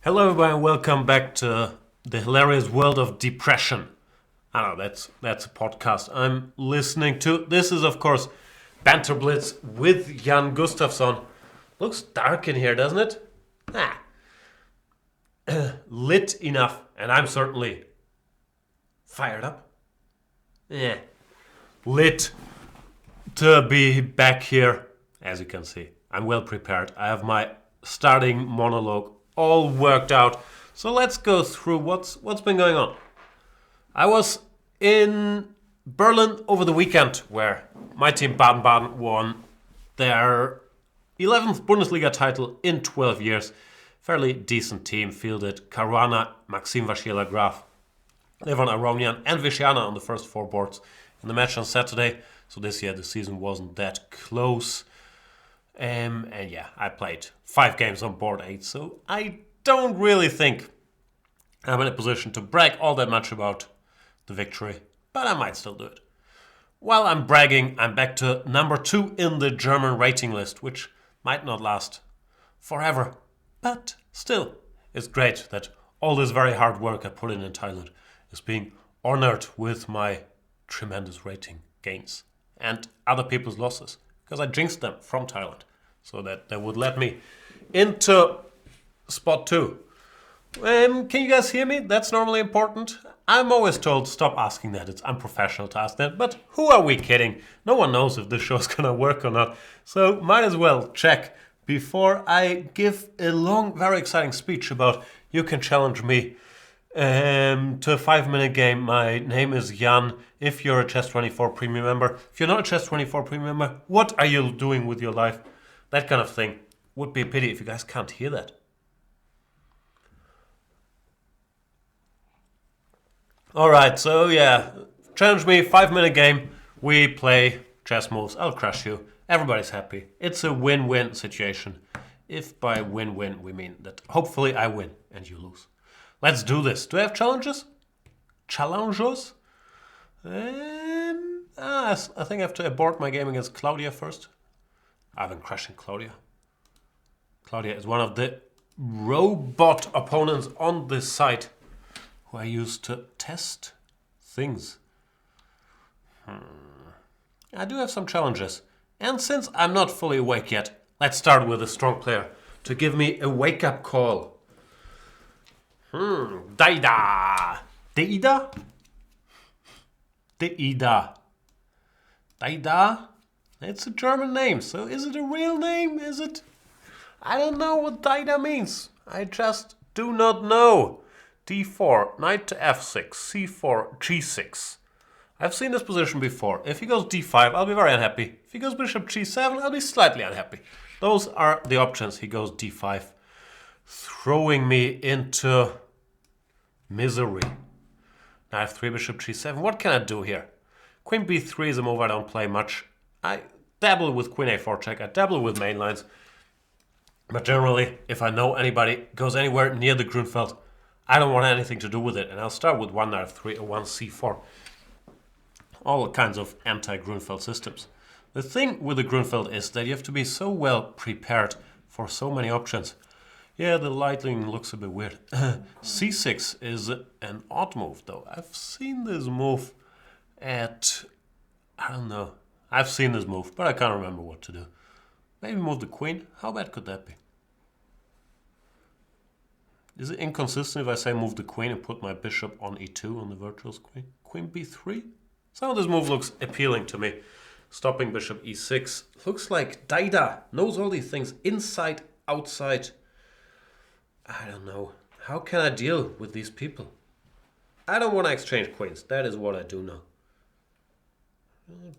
Hello everybody and welcome back to the hilarious world of depression. I know that's a podcast I'm listening to. This is of course Banter Blitz with Jan Gustafsson. Looks dark in here, doesn't it? Ah. Lit enough, and I'm certainly fired up. Yeah. Lit to be back here. As you can see, I'm well prepared. I have my starting monologue all worked out. So let's go through what's been going on. I was in Berlin over the weekend where my team Baden-Baden won their 11th Bundesliga title in 12 years. Fairly decent team, fielded Caruana, Maxim Vasilia Graf, Levan Aronian and Visciana on the first four boards in the match on Saturday. So this year the season wasn't that close. And yeah, I played 5 games on board 8, so I don't really think I'm in a position to brag all that much about the victory, but I might still do it. While I'm bragging, I'm back to number 2 in the German rating list, which might not last forever, but still, it's great that all this very hard work I put in Thailand is being honored with my tremendous rating gains and other people's losses, because I jinxed them from Thailand, so that they would let me into spot 2. Can you guys hear me? That's normally important. I'm always told stop asking that. It's unprofessional to ask that. But who are we kidding? No one knows if this show's gonna work or not. So might as well check before I give a long, very exciting speech about you can challenge me to a 5-minute game. My name is Jan. If you're a Chess24 Premium member, if you're not a Chess24 Premium member, what are you doing with your life? That kind of thing. Would be a pity if you guys can't hear that. Alright, so yeah, challenge me, 5-minute game. We play chess moves. I'll crush you. Everybody's happy. It's a win-win situation. If by win-win we mean that hopefully I win and you lose. Let's do this. Do I have challenges? Challenges? I think I have to abort my game against Claudia first. I've been crushing Claudia. Claudia is one of the robot opponents on this site who I use to test things. I do have some challenges. And since I'm not fully awake yet, let's start with a strong player to give me a wake-up call. Daida. Deida? Deida. Daida? It's a German name, so is it a real name? Is it? I don't know what Daida means. I just do not know. D4, knight to f6, c4, g6. I've seen this position before. If he goes d5, I'll be very unhappy. If he goes bishop g7, I'll be slightly unhappy. Those are the options. He goes d5, throwing me into misery. Now I have 3 bishop g7. What can I do here? Queen b3 is a move I don't play much. I dabble with queen a4 check. I dabble with main lines. But generally, if I know anybody goes anywhere near the Grunfeld, I don't want anything to do with it, and I'll start with 1 knight f3 or 1 c4. All kinds of anti-Grunfeld systems. The thing with the Grunfeld is that you have to be so well prepared for so many options. Yeah, the lighting looks a bit weird. c6 is an odd move, though. I've seen this move at... I don't know. I've seen this move, but I can't remember what to do. Maybe move the queen? How bad could that be? Is it inconsistent if I say move the queen and put my bishop on e2 on the virtual queen? Queen b3? Some of this move looks appealing to me. Stopping bishop e6. Looks like Daida knows all these things inside, outside. I don't know. How can I deal with these people? I don't want to exchange queens. That is what I do know.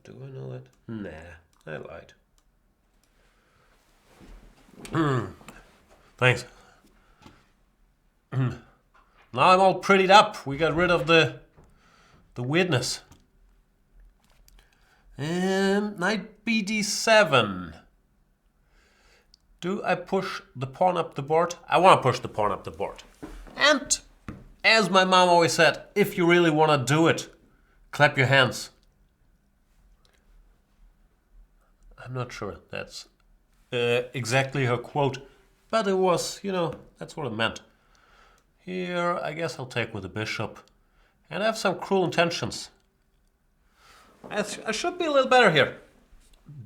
Do I know that? Nah, I lied. Thanks. Now I'm all prettied up. We got rid of the weirdness. Knight bd7. Do I push the pawn up the board? I want to push the pawn up the board. And as my mom always said, if you really want to do it, clap your hands. I'm not sure that's exactly her quote, but it was, that's what it meant. Here, I guess I'll take with the bishop. And I have some cruel intentions. I should be a little better here.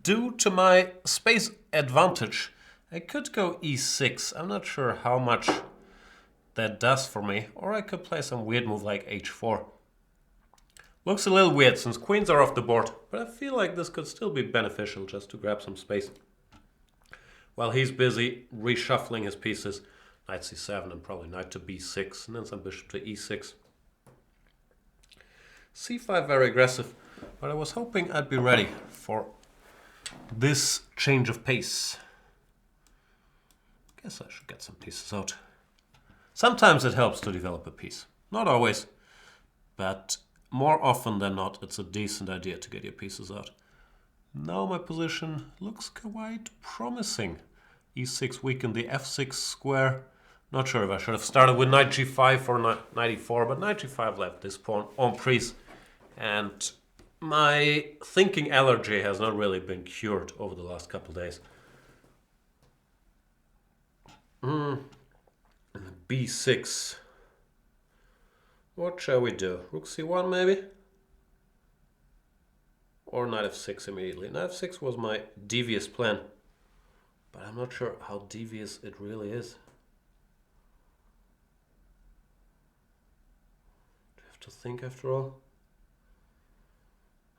Due to my space advantage, I could go e6. I'm not sure how much that does for me. Or I could play some weird move like h4. Looks a little weird since queens are off the board, but I feel like this could still be beneficial just to grab some space. While he's busy reshuffling his pieces, knight c7 and probably knight to b6, and then some bishop to e6. c5 very aggressive, but I was hoping I'd be ready for this change of pace. Guess I should get some pieces out. Sometimes it helps to develop a piece. Not always, but more often than not, it's a decent idea to get your pieces out. Now my position looks quite promising. e6 weakened the f6 square. Not sure if I should have started with knight g5 or knight e4, but knight g5 left this pawn en prise. And my thinking allergy has not really been cured over the last couple of days. b6. What shall we do? Rook c1 maybe? Or knight f6 immediately. Knight f6 was my devious plan, but I'm not sure how devious it really is. Do you have to think after all?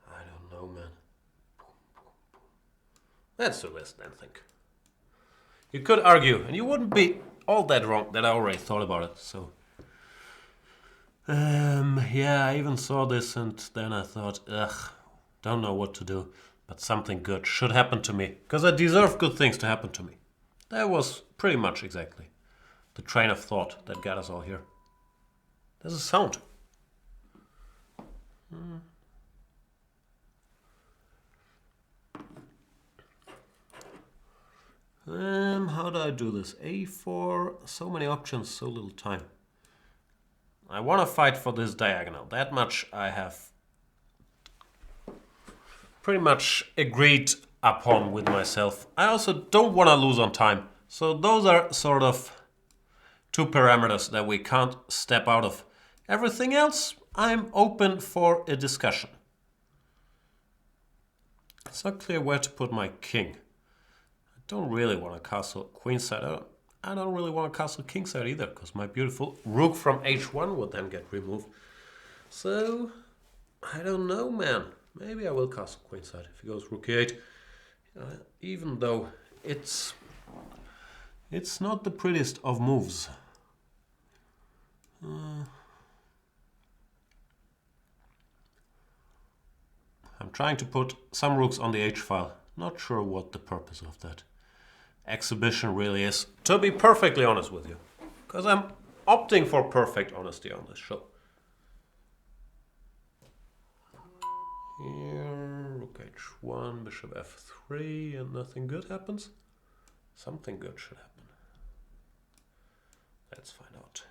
I don't know, man. Let's do this then, think. You could argue, and you wouldn't be all that wrong that I already thought about it, so... yeah, I even saw this and then I thought, ugh, don't know what to do, but something good should happen to me, because I deserve good things to happen to me. That was pretty much exactly the train of thought that got us all here. There's a sound. How do I do this? a4, so many options, so little time. I want to fight for this diagonal. That much I have pretty much agreed upon with myself. I also don't want to lose on time. So those are sort of two parameters that we can't step out of. Everything else, I'm open for a discussion. It's not clear where to put my king. I don't really want to castle queenside. I don't really want to castle kingside either, because my beautiful rook from h1 would then get removed. So, I don't know, man. Maybe I will castle queenside if he goes rook e8. Even though it's not the prettiest of moves. I'm trying to put some rooks on the h-file. Not sure what the purpose of that exhibition really is, to be perfectly honest with you, because I'm opting for perfect honesty on this show. Here, rook h1, bishop f3, and nothing good happens. Something good should happen. Let's find out.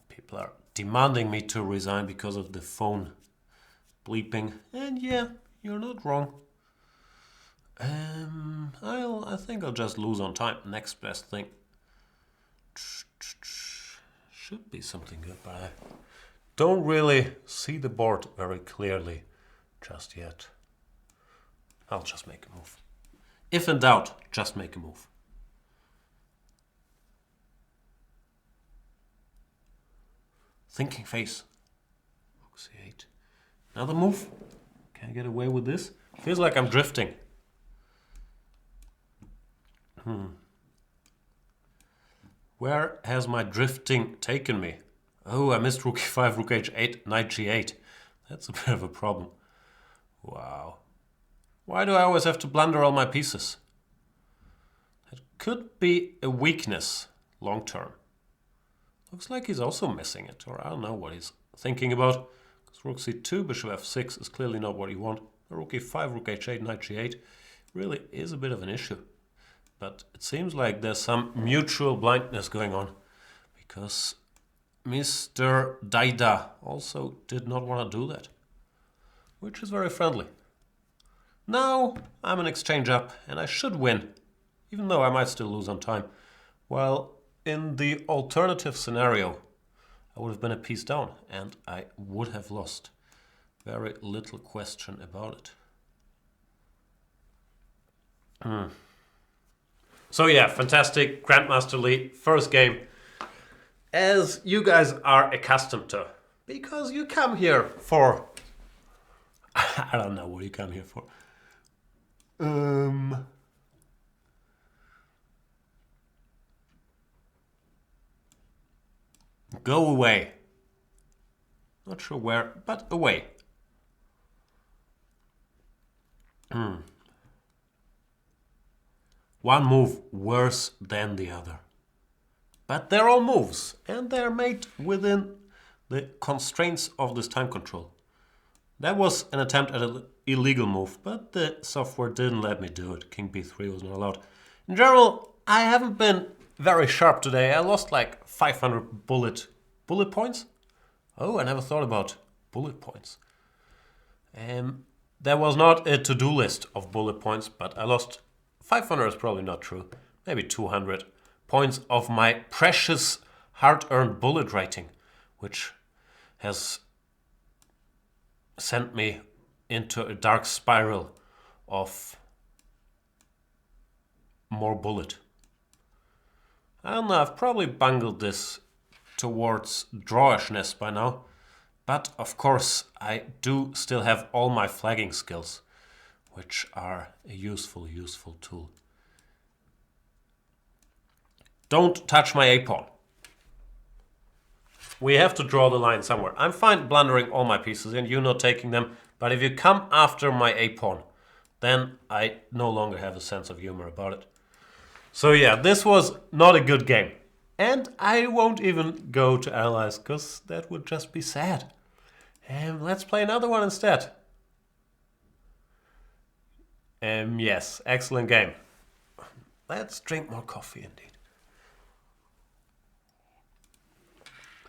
People are demanding me to resign because of the phone bleeping, and yeah, you're not wrong. I think I'll just lose on time. Next best thing should be something good, but I don't really see the board very clearly just yet. I'll just make a move. If in doubt, just make a move. Thinking face. Rook c8. Another move. Can I get away with this? Feels like I'm drifting. Where has my drifting taken me? Oh, I missed rook e5, rook h8, knight g8. That's a bit of a problem. Wow. Why do I always have to blunder all my pieces? It could be a weakness long term. Looks like he's also missing it, or I don't know what he's thinking about. Rook c2, bishop f6 is clearly not what you want. Rook e5, rook h8, knight g8 really is a bit of an issue. But it seems like there's some mutual blindness going on, because Mr. Daida also did not want to do that, which is very friendly. Now I'm an exchange up and I should win, even though I might still lose on time. Well, in the alternative scenario, I would have been a piece down and I would have lost. Very little question about it. So yeah, fantastic Grandmaster Lee, first game, as you guys are accustomed to, because you come here for, I don't know what you come here for. Go away. Not sure where, but away. One move worse than the other. But they're all moves, and they're made within the constraints of this time control. That was an attempt at an illegal move, but the software didn't let me do it. King b3 was not allowed. In general, I haven't been very sharp today. I lost like 500 bullet points. Oh, I never thought about bullet points. There was not a to-do list of bullet points, but I lost 500 is probably not true. Maybe 200 points of my precious hard-earned bullet rating, which has sent me into a dark spiral of more bullet. I don't know, I've probably bungled this towards drawishness by now, but of course I do still have all my flagging skills, which are a useful tool. Don't touch my a-pawn. We have to draw the line somewhere. I'm fine blundering all my pieces and you not taking them, but if you come after my a-pawn, then I no longer have a sense of humor about it. So yeah, this was not a good game. And I won't even go to analyze, because that would just be sad. And let's play another one instead. Yes, excellent game. Let's drink more coffee indeed.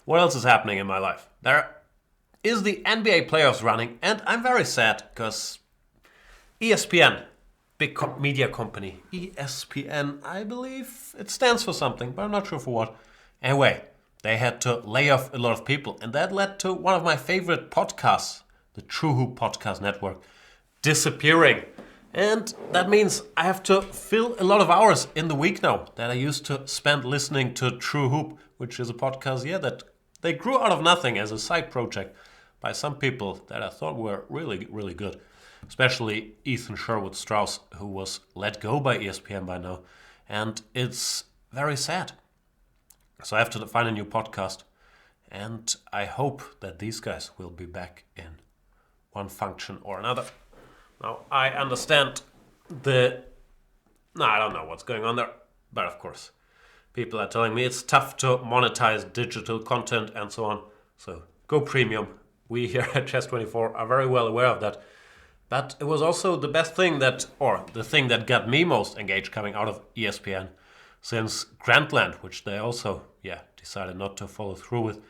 What else is happening in my life? There is the NBA playoffs running, and I'm very sad because ESPN, big media company, ESPN, I believe it stands for something, but I'm not sure for what. Anyway, they had to lay off a lot of people, and that led to one of my favorite podcasts, the True Hoop Podcast Network, disappearing. And that means I have to fill a lot of hours in the week now that I used to spend listening to True Hoop, which is a podcast, that they grew out of nothing as a side project by some people that I thought were really, really good. Especially Ethan Sherwood-Strauss, who was let go by ESPN by now. And it's very sad. So I have to find a new podcast. And I hope that these guys will be back in one function or another. Now, I understand I don't know what's going on there. But of course, people are telling me it's tough to monetize digital content and so on. So go premium. We here at Chess24 are very well aware of that. But it was also the best thing the thing that got me most engaged coming out of ESPN since Grandland, which they also, decided not to follow through with.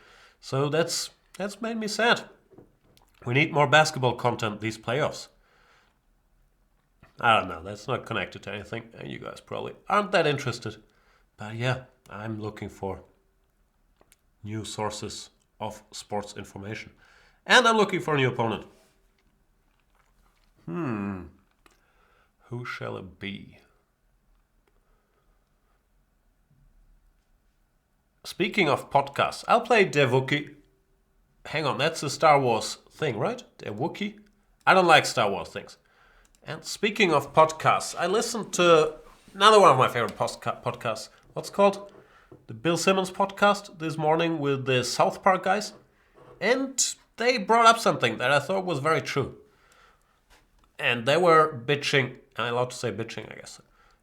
So that's made me sad. We need more basketball content these playoffs. I don't know, that's not connected to anything, and you guys probably aren't that interested. But yeah, I'm looking for new sources of sports information. And I'm looking for a new opponent. Who shall it be? Speaking of podcasts, I'll play Der Wookiee. Hang on, that's a Star Wars thing, right? Der Wookiee? I don't like Star Wars things. And speaking of podcasts, I listened to another one of my favorite podcasts. What's it called? The Bill Simmons podcast this morning with the South Park guys. And they brought up something that I thought was very true. And they were bitching, I'm allowed to say bitching, I guess,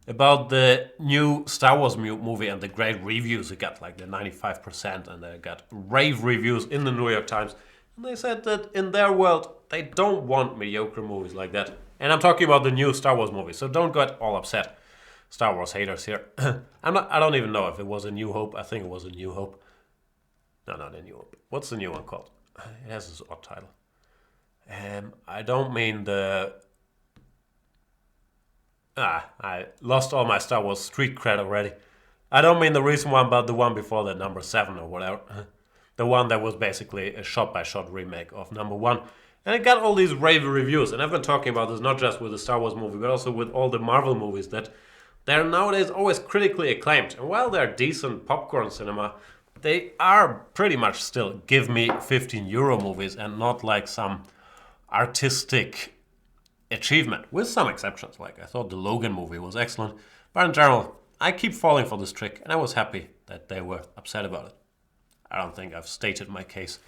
about the new Star Wars movie and the great reviews it got, like the 95%, and they got rave reviews in the New York Times. And they said that in their world, they don't want mediocre movies like that. And I'm talking about the new Star Wars movies, so don't get all upset, Star Wars haters here. I don't even know if it was A New Hope. I think it was A New Hope. No, not A New Hope. What's the new one called? It has this odd title. I don't mean the... I lost all my Star Wars street cred already. I don't mean the recent one, but the one before that, number 7 or whatever. The one that was basically a shot-by-shot remake of number 1. And it got all these rave reviews. And I've been talking about this not just with the Star Wars movie, but also with all the Marvel movies, that they're nowadays always critically acclaimed. And while they're decent popcorn cinema, they are pretty much still give me 15 euro movies and not like some artistic achievement, with some exceptions. Like, I thought the Logan movie was excellent. But in general, I keep falling for this trick, and I was happy that they were upset about it. I don't think I've stated my case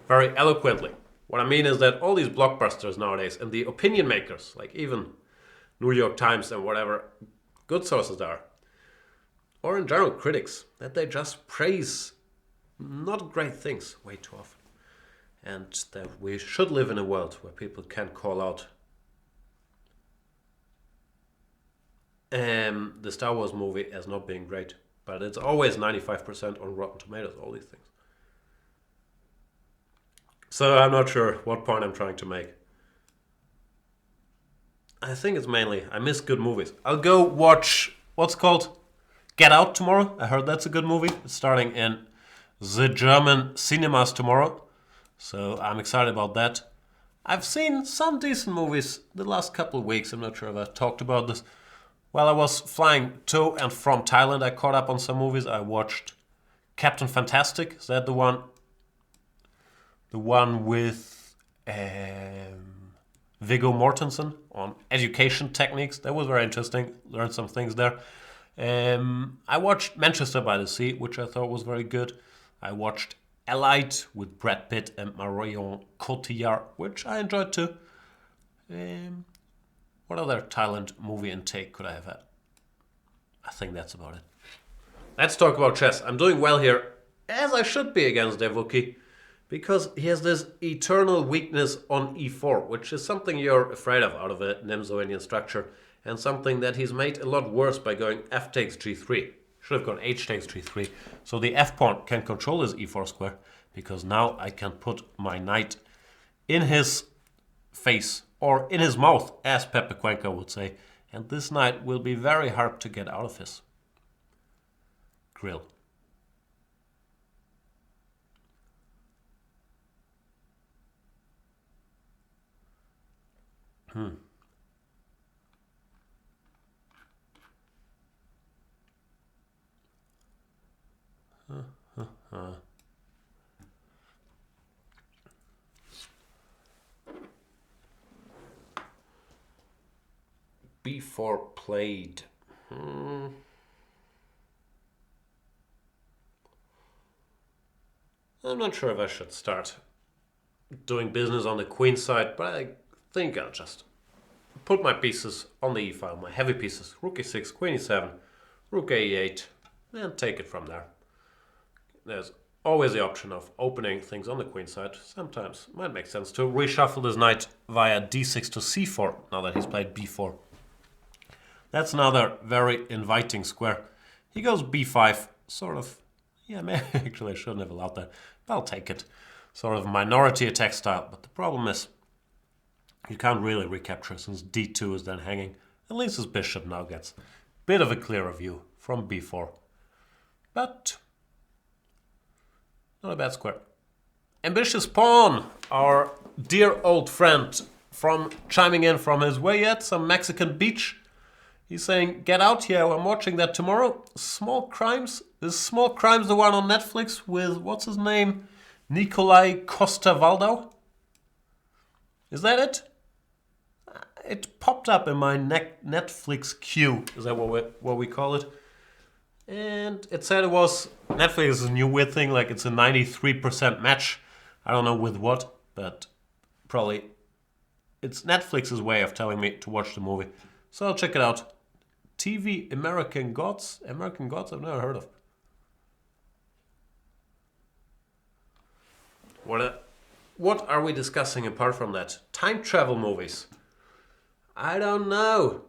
very eloquently. What I mean is that all these blockbusters nowadays, and the opinion makers, like even New York Times and whatever good sources are, or in general critics, that they just praise not great things way too often. And that we should live in a world where people can call out the Star Wars movie as not being great. But it's always 95% on Rotten Tomatoes, all these things. So I'm not sure what point I'm trying to make. I think it's mainly, I miss good movies. I'll go watch, what's called Get Out tomorrow. I heard that's a good movie. It's starting in the German cinemas tomorrow. So I'm excited about that. I've seen some decent movies the last couple of weeks. I'm not sure if I talked about this. While I was flying to and from Thailand, I caught up on some movies. I watched Captain Fantastic. Is that the one? The one with Viggo Mortensen on education techniques. That was very interesting. Learned some things there. I watched Manchester by the Sea, which I thought was very good. I watched Allied with Brad Pitt and Marion Cotillard, which I enjoyed too. What other Thailand movie intake could I have had? I think that's about it. Let's talk about chess. I'm doing well here, as I should be against Devuki, because he has this eternal weakness on e4, which is something you're afraid of out of a Nemzo-Indian structure, and something that he's made a lot worse by going f takes g3. Should have gone h takes g3, so the f pawn can control his e4 square, because now I can put my knight in his face, or in his mouth, as Pepe Cuenca would say, and this knight will be very hard to get out of his grill. B4 played. I'm not sure if I should start doing business on the queen side, but I think I'll just put my pieces on the e-file, my heavy pieces. Rook e6, queen e7, rook e8, and take it from there. There's always the option of opening things on the queen side. Sometimes it might make sense to reshuffle this knight via d6 to c4, now that he's played b4. That's another very inviting square. He goes b5, sort of, yeah, maybe actually I shouldn't have allowed that, but I'll take it. Sort of minority attack style, but the problem is you can't really recapture since d2 is then hanging. At least his bishop now gets a bit of a clearer view from b4. But not a bad square. Ambitious Pawn, our dear old friend, from chiming in from his way at some Mexican beach. He's saying, get out here, I'm watching that tomorrow. Small Crimes. Is Small Crimes the one on Netflix with, what's his name? Nikolai Costa-Waldau? Is that it? It popped up in my Netflix queue. Is that what we call it? And it said it was, Netflix is a new weird thing, like it's a 93% match. I don't know with what, but probably it's Netflix's way of telling me to watch the movie. So I'll check it out. TV American Gods? American Gods I've never heard of. what are we discussing apart from that? Time travel movies. I don't know.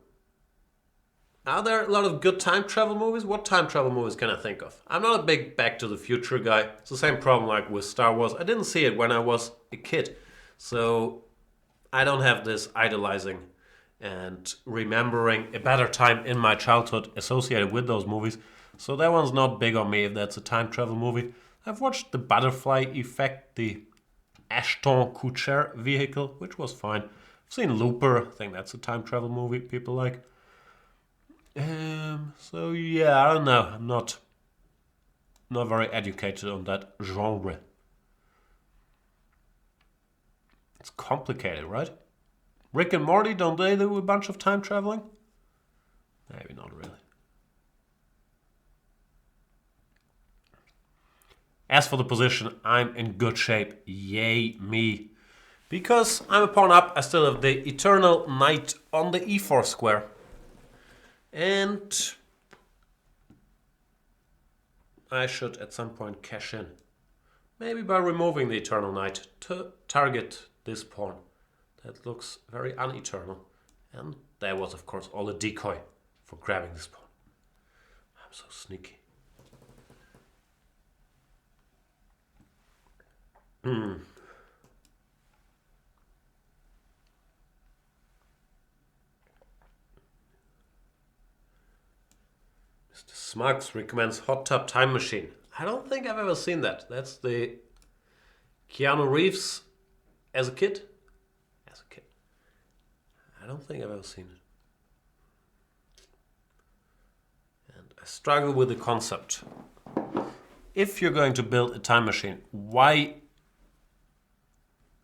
Are there a lot of good time travel movies? What time travel movies can I think of? I'm not a big Back to the Future guy. It's the same problem like with Star Wars. I didn't see it when I was a kid. So I don't have this idolizing and remembering a better time in my childhood associated with those movies. So that one's not big on me if that's a time travel movie. I've watched The Butterfly Effect, the Ashton Kutcher vehicle, which was fine. I've seen Looper. I think that's a time travel movie people like. So yeah, I don't know. I'm not very educated on that genre. It's complicated, right? Rick and Morty, don't they do a bunch of time traveling? Maybe not really. As for the position, I'm in good shape. Yay me. Because I'm a pawn up, I still have the Eternal Knight on the e4 square. And I should at some point cash in. Maybe by removing the Eternal Knight to target this pawn. That looks very uneternal. And there was of course all a decoy for grabbing this pawn. I'm so sneaky. Mr. Smugs recommends Hot Tub Time Machine. I don't think I've ever seen that. That's the Keanu Reeves as a kid. I don't think I've ever seen it. And I struggle with the concept. If you're going to build a time machine, why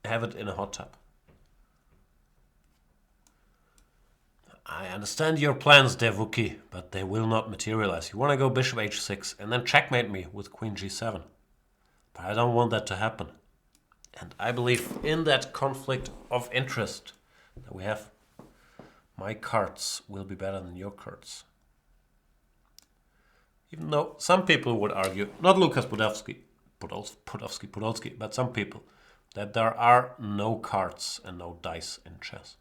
have it in a hot tub? I understand your plans, Devuki, but they will not materialize. You want to go bishop h6 and then checkmate me with queen g7. But I don't want that to happen. And I believe in that conflict of interest that we have. My cards will be better than your cards. Even though some people would argue, not Lukas Podolsky, but some people, that there are no cards and no dice in chess.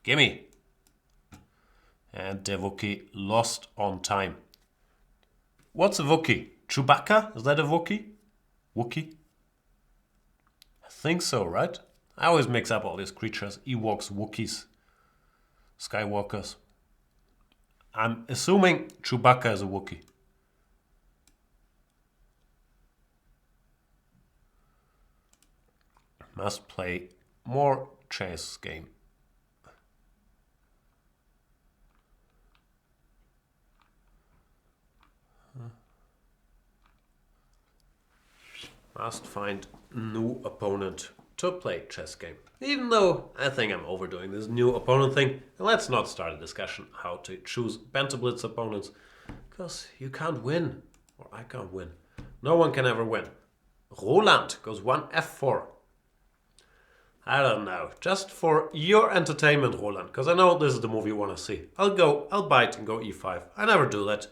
Gimme! And Devuki lost on time. What's a Wookie? Chewbacca? Is that a Wookie? Wookie? I think so, right? I always mix up all these creatures. Ewoks, Wookiees, Skywalkers. I'm assuming Chewbacca is a Wookiee. Must play more chess game. Must find new opponent to play chess game. Even though I think I'm overdoing this new opponent thing, let's not start a discussion how to choose Banter Blitz opponents, because you can't win, or I can't win. No one can ever win. Roland goes 1 f4. I don't know, just for your entertainment, Roland, because I know this is the move you want to see. I'll bite and go e5. I never do that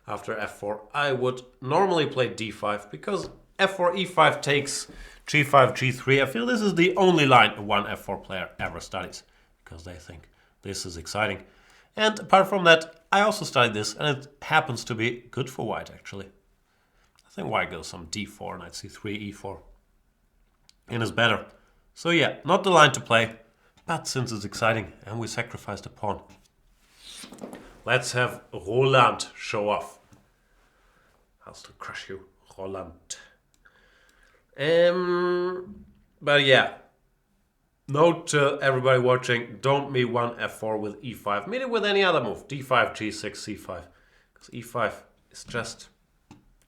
after f4. I would normally play d5 because f4, e5 takes g5, g3. I feel this is the only line one f4 player ever studies because they think this is exciting. And apart from that, I also studied this and it happens to be good for white actually. I think white goes some d4, knight c3, e4. And is better. So yeah, not the line to play, but since it's exciting and we sacrificed a pawn, let's have Roland show off. I'll still crush you, Roland. But yeah, note to everybody watching, don't meet 1 f4 with e5. Meet it with any other move, d5, g6, c5. Because e5 is just,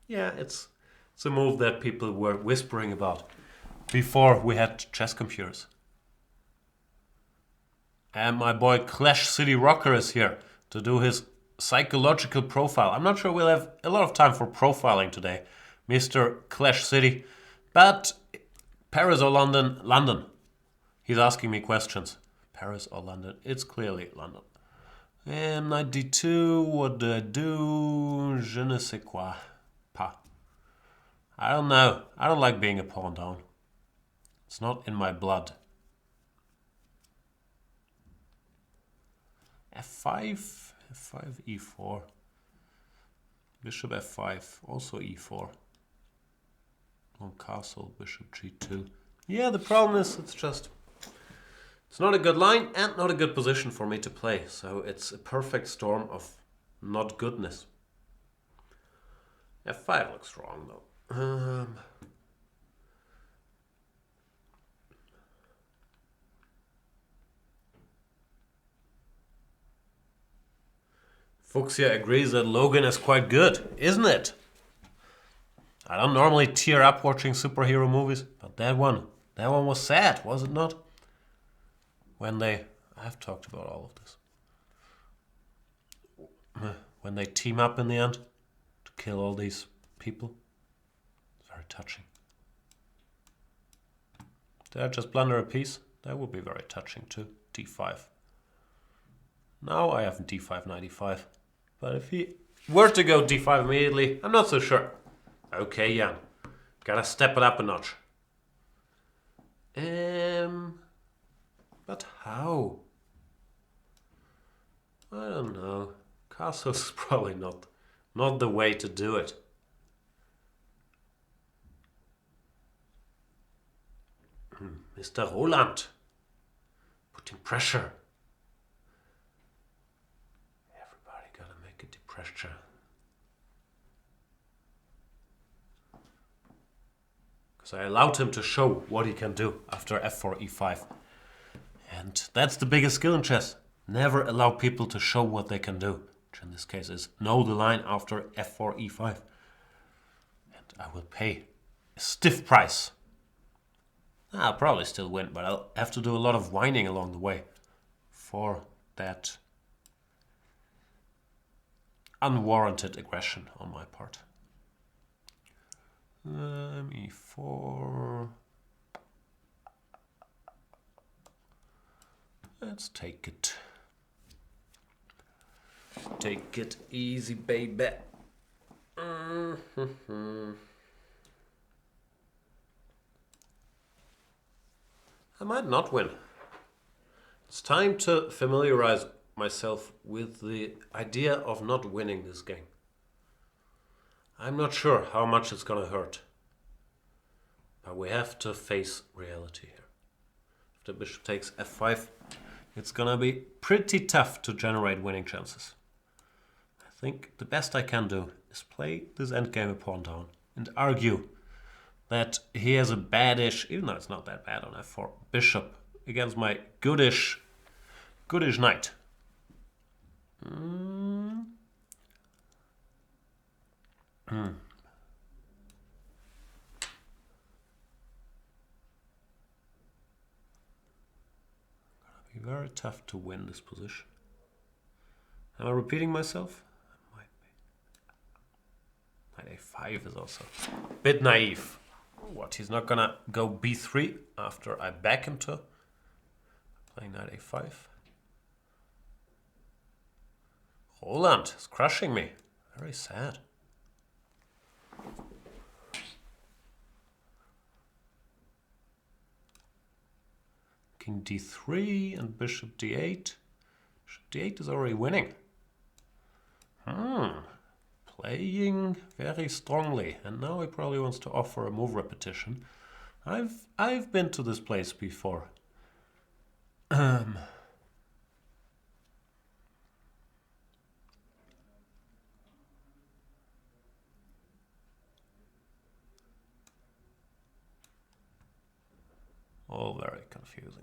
yeah, it's a move that people were whispering about before we had chess computers. And my boy Clash City Rocker is here to do his psychological profile. I'm not sure we'll have a lot of time for profiling today, Mr. Clash City. But Paris or London? London. He's asking me questions. Paris or London? It's clearly London. And knight d2, what do I do? Je ne sais quoi. Pas. I don't know. I don't like being a pawn down. It's not in my blood. F5, F5, E4. Bishop F5, also E4. On castle, bishop G2. Yeah, the problem is it's not a good line and not a good position for me to play. So it's a perfect storm of not goodness. F5 looks wrong though. Fuchsia agrees that Logan is quite good, isn't it? I don't normally tear up watching superhero movies, but that one was sad, was it not? I've talked about all of this. When they team up in the end to kill all these people. It's very touching. Did I just blunder a piece? That would be very touching too. D5. Now I have D5, 95. But if he were to go D5 immediately, I'm not so sure. Okay, Jan. Gotta step it up a notch. But how? I don't know. Castle's probably not the way to do it. Mr. Roland. Putting pressure. Everybody gotta make it the pressure. Because I allowed him to show what he can do after F4, E5. And that's the biggest skill in chess. Never allow people to show what they can do. Which in this case is know the line after F4, E5. And I will pay a stiff price. I'll probably still win, but I'll have to do a lot of whining along the way for that unwarranted aggression on my part. E4. Let's take it. Take it easy, baby. I might not win. It's time to familiarize myself with the idea of not winning this game. I'm not sure how much it's gonna hurt. But we have to face reality here. If the bishop takes F5, it's gonna be pretty tough to generate winning chances. I think the best I can do is play this endgame a pawn down and argue that he has a badish, even though it's not that bad on F4, bishop against my goodish knight. Gonna be very tough to win this position. Am I repeating myself? I might be. Knight A5 is also a bit naive. What, he's not gonna go B3 after I back him to playing Knight A5? Roland is crushing me. Very sad. King D3 and bishop D8. Bishop D8 is already winning. Playing very strongly, and now he probably wants to offer a move repetition. I've been to this place before. All very confusing.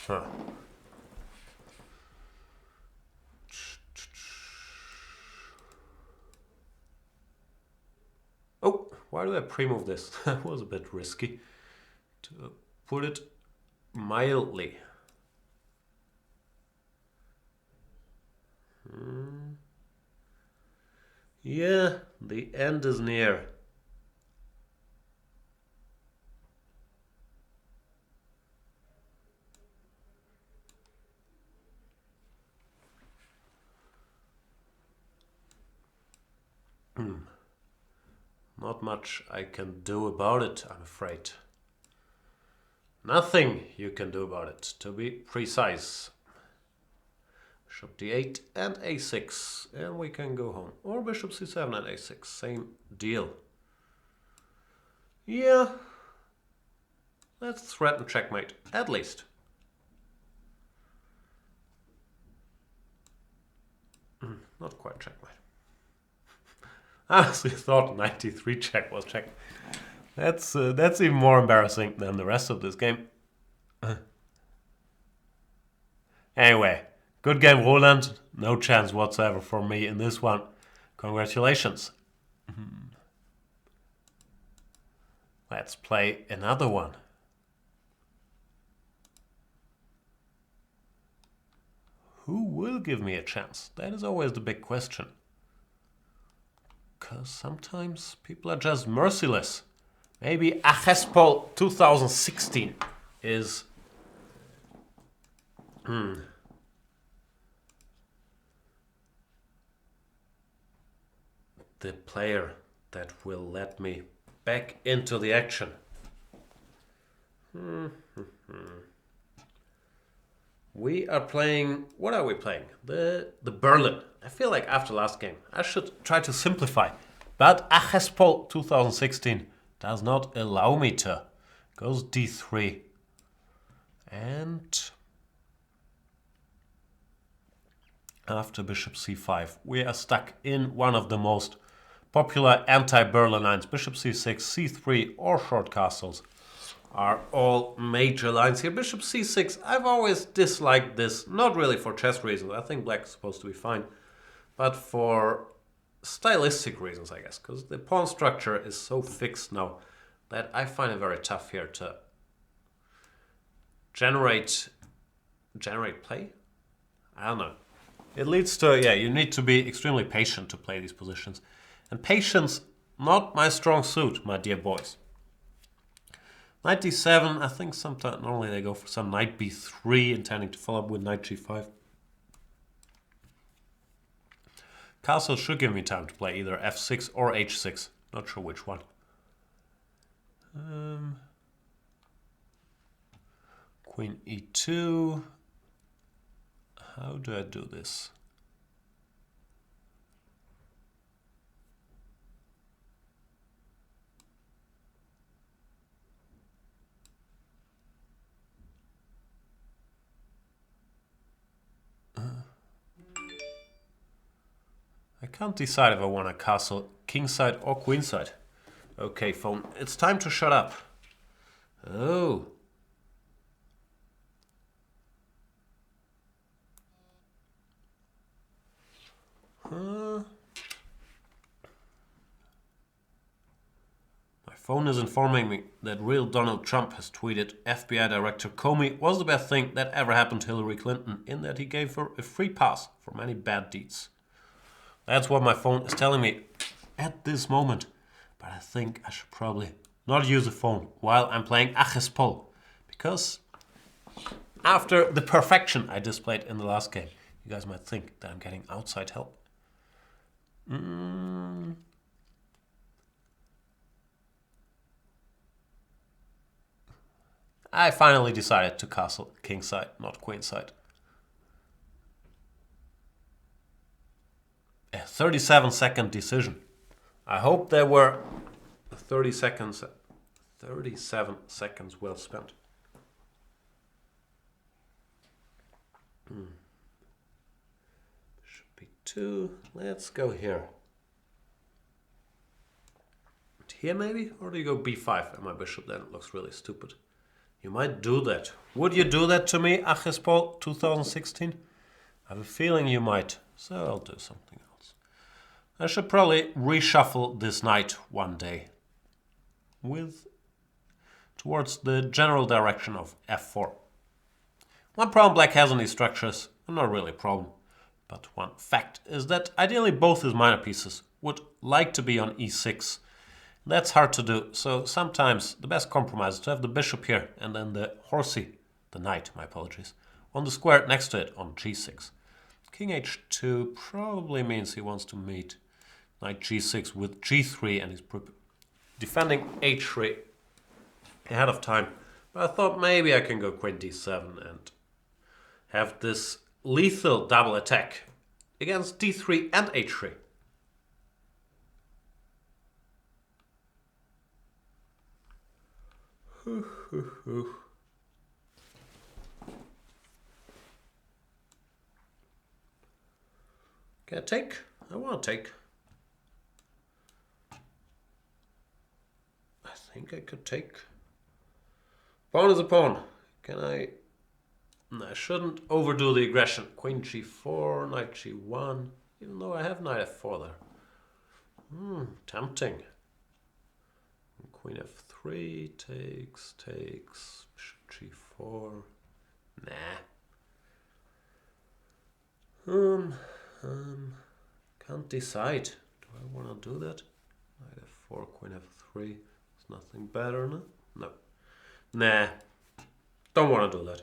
Huh. Oh, why do I pre-move this? That was a bit risky. To put it mildly. Yeah, the end is near. Not much I can do about it, I'm afraid. Nothing you can do about it, to be precise. Bishop d8 and a6, and we can go home. Or bishop c7 and a6, same deal. Yeah, let's threaten checkmate, at least. Not quite checkmate. I honestly thought 93 check was check. That's even more embarrassing than the rest of this game. Anyway, good game, Roland. No chance whatsoever for me in this one. Congratulations. Let's play another one. Who will give me a chance? That is always the big question. Because sometimes people are just merciless. Maybe Achespol 2016 is... the player that will let me back into the action. We are playing... What are we playing? The Berlin. I feel like after last game I should try to simplify. But Achespol 2016 does not allow me to. Goes d3. And after bishop c5 we are stuck in one of the most popular anti-Berlin lines. Bishop c6, c3 or short castles are all major lines here. Bishop c6, I've always disliked this, not really for chess reasons. I think black is supposed to be fine, but for stylistic reasons, I guess, because the pawn structure is so fixed now that I find it very tough here to generate play. I don't know. It leads to, yeah, you need to be extremely patient to play these positions. And patience, not my strong suit, my dear boys. Knight d7, I think sometimes, normally they go for some knight b3, intending to follow up with knight g5. Castle should give me time to play either f6 or h6. Not sure which one. Queen e2. How do I do this? I can't decide if I want a castle kingside or queenside. Okay, phone, it's time to shut up. Oh. My phone is informing me that real Donald Trump has tweeted FBI Director Comey was the best thing that ever happened to Hillary Clinton in that he gave her a free pass for many bad deeds. That's what my phone is telling me at this moment. But I think I should probably not use the phone while I'm playing Achespol. Because after the perfection I displayed in the last game, you guys might think that I'm getting outside help. I finally decided to castle kingside, not queenside. A 37-second decision. I hope there were 37 seconds well spent. Bishop b2. Let's go here. Here maybe? Or do you go b5 and my bishop then? It looks really stupid. You might do that. Would you do that to me, Achespol 2016? I have a feeling you might, so I'll do something else. I should probably reshuffle this knight one day towards the general direction of f4. One problem black has on these structures, not really a problem, but one fact is that ideally both his minor pieces would like to be on e6. That's hard to do, so sometimes the best compromise is to have the bishop here and then the knight, my apologies, on the square next to it on g6. King h2 probably means he wants to meet knight g6 with g3, and he's defending h3 ahead of time. But I thought maybe I can go queen d7 and have this lethal double attack against d3 and h3. Can I take? I want to take. I think I could take. Pawn is a pawn. Can I? No, I shouldn't overdo the aggression. Queen g4, knight g1. Even though I have knight f4 there. Tempting. Queen f3 takes. Bishop g4. Nah. Can't decide. Do I want to do that? Knight f4, queen f3. There's nothing better, no? No. Nah. Don't want to do that.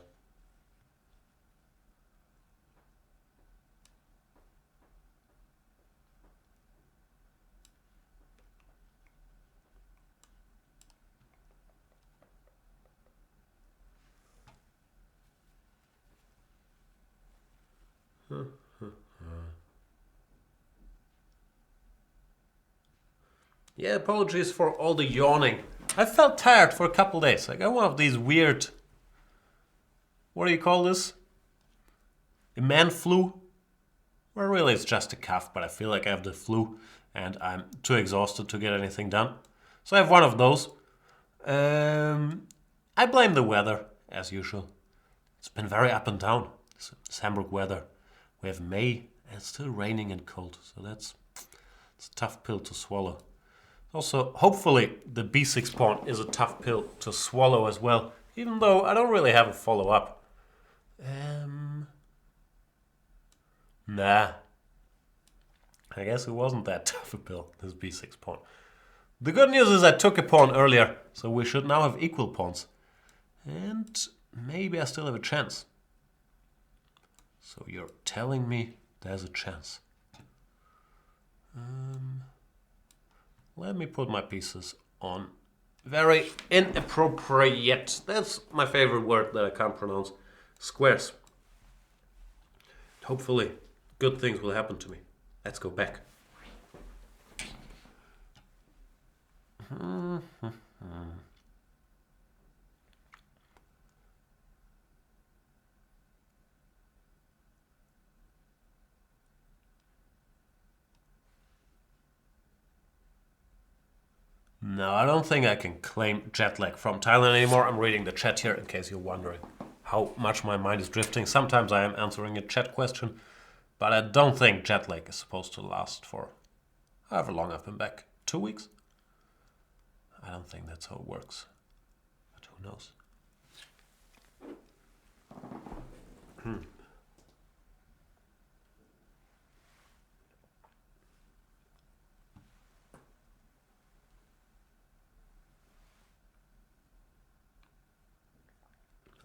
Yeah, apologies for all the yawning. I felt tired for a couple days. I got one of these weird... What do you call this? A man flu? Well, really it's just a cough, but I feel like I have the flu and I'm too exhausted to get anything done. So I have one of those. I blame the weather, as usual. It's been very up and down, this Hamburg weather. We have May and it's still raining and cold, so it's a tough pill to swallow. Also, hopefully the b6 pawn is a tough pill to swallow as well, even though I don't really have a follow-up. Nah. I guess it wasn't that tough a pill, this b6 pawn. The good news is I took a pawn earlier, so we should now have equal pawns. And maybe I still have a chance. So you're telling me there's a chance. Let me put my pieces on very inappropriate. That's my favorite word that I can't pronounce. Squares. Hopefully, good things will happen to me. Let's go back. No, I don't think I can claim jet lag from Thailand anymore. I'm reading the chat here in case you're wondering how much my mind is drifting. Sometimes I am answering a chat question, but I don't think jet lag is supposed to last for however long I've been back. 2 weeks? I don't think that's how it works, but who knows?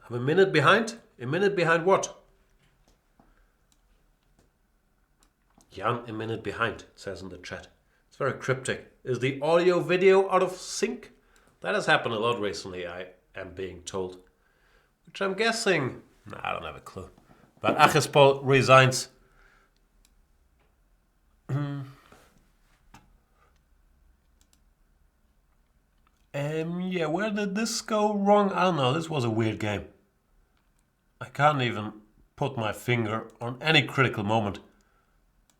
I'm a minute behind? A minute behind what? Jan, a minute behind, it says in the chat. It's very cryptic. Is the audio video out of sync? That has happened a lot recently, I am being told. Which I'm guessing... Nah, I don't have a clue. But Achespol resigns. Yeah, where did this go wrong? I don't know, this was a weird game. I can't even put my finger on any critical moment.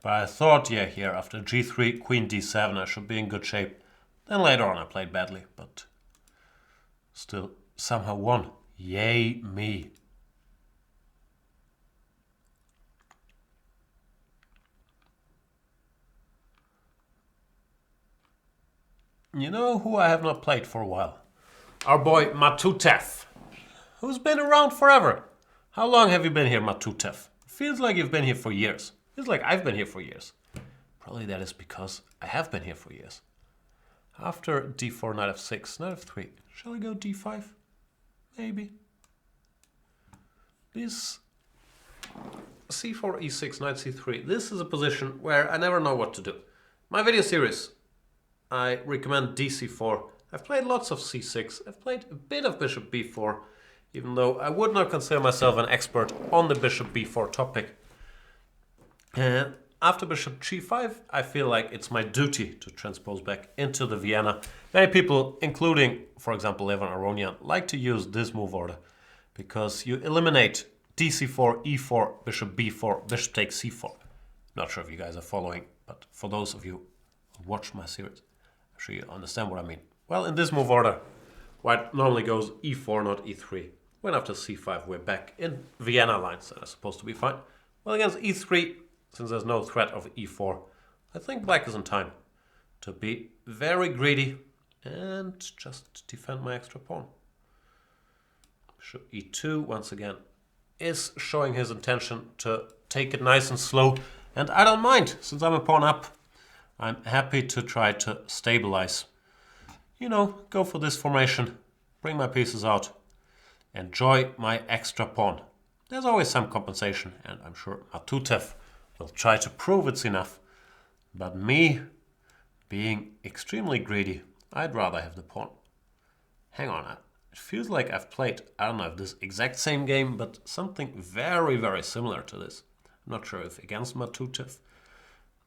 But I thought, yeah, here, after g3, queen d7, I should be in good shape. Then later on I played badly, but still somehow won. Yay me. You know who I have not played for a while? Our boy Matutev, who's been around forever. How long have you been here, Matutev? Feels like you've been here for years. Feels like I've been here for years. Probably that is because I have been here for years. After d4, knight f6, knight f3. Shall I go d5? Maybe. This c4, e6, knight c3. This is a position where I never know what to do. My video series, I recommend dc4. I've played lots of c6. I've played a bit of bishop b4, even though I would not consider myself an expert on the bishop b4 topic. After bishop g5, I feel like it's my duty to transpose back into the Vienna. Many people, including, for example, Levan Aronian, like to use this move order because you eliminate dc4, e4, bishop b4, bishop takes c4. Not sure if you guys are following, but for those of you who watch my series, I'm sure you understand what I mean. Well, in this move order, white normally goes e4, not e3. When after c5, we're back in Vienna lines that are supposed to be fine. Well, against e3, since there's no threat of e4, I think black is in time to be very greedy and just defend my extra pawn. Bishop e2, once again, is showing his intention to take it nice and slow. And I don't mind, since I'm a pawn up. I'm happy to try to stabilize. You know, go for this formation, bring my pieces out, enjoy my extra pawn. There's always some compensation, and I'm sure Matutev will try to prove it's enough. But me, being extremely greedy, I'd rather have the pawn. Hang on, it feels like I've played, I don't know if this exact same game, but something very, very similar to this. I'm not sure if against Matutev,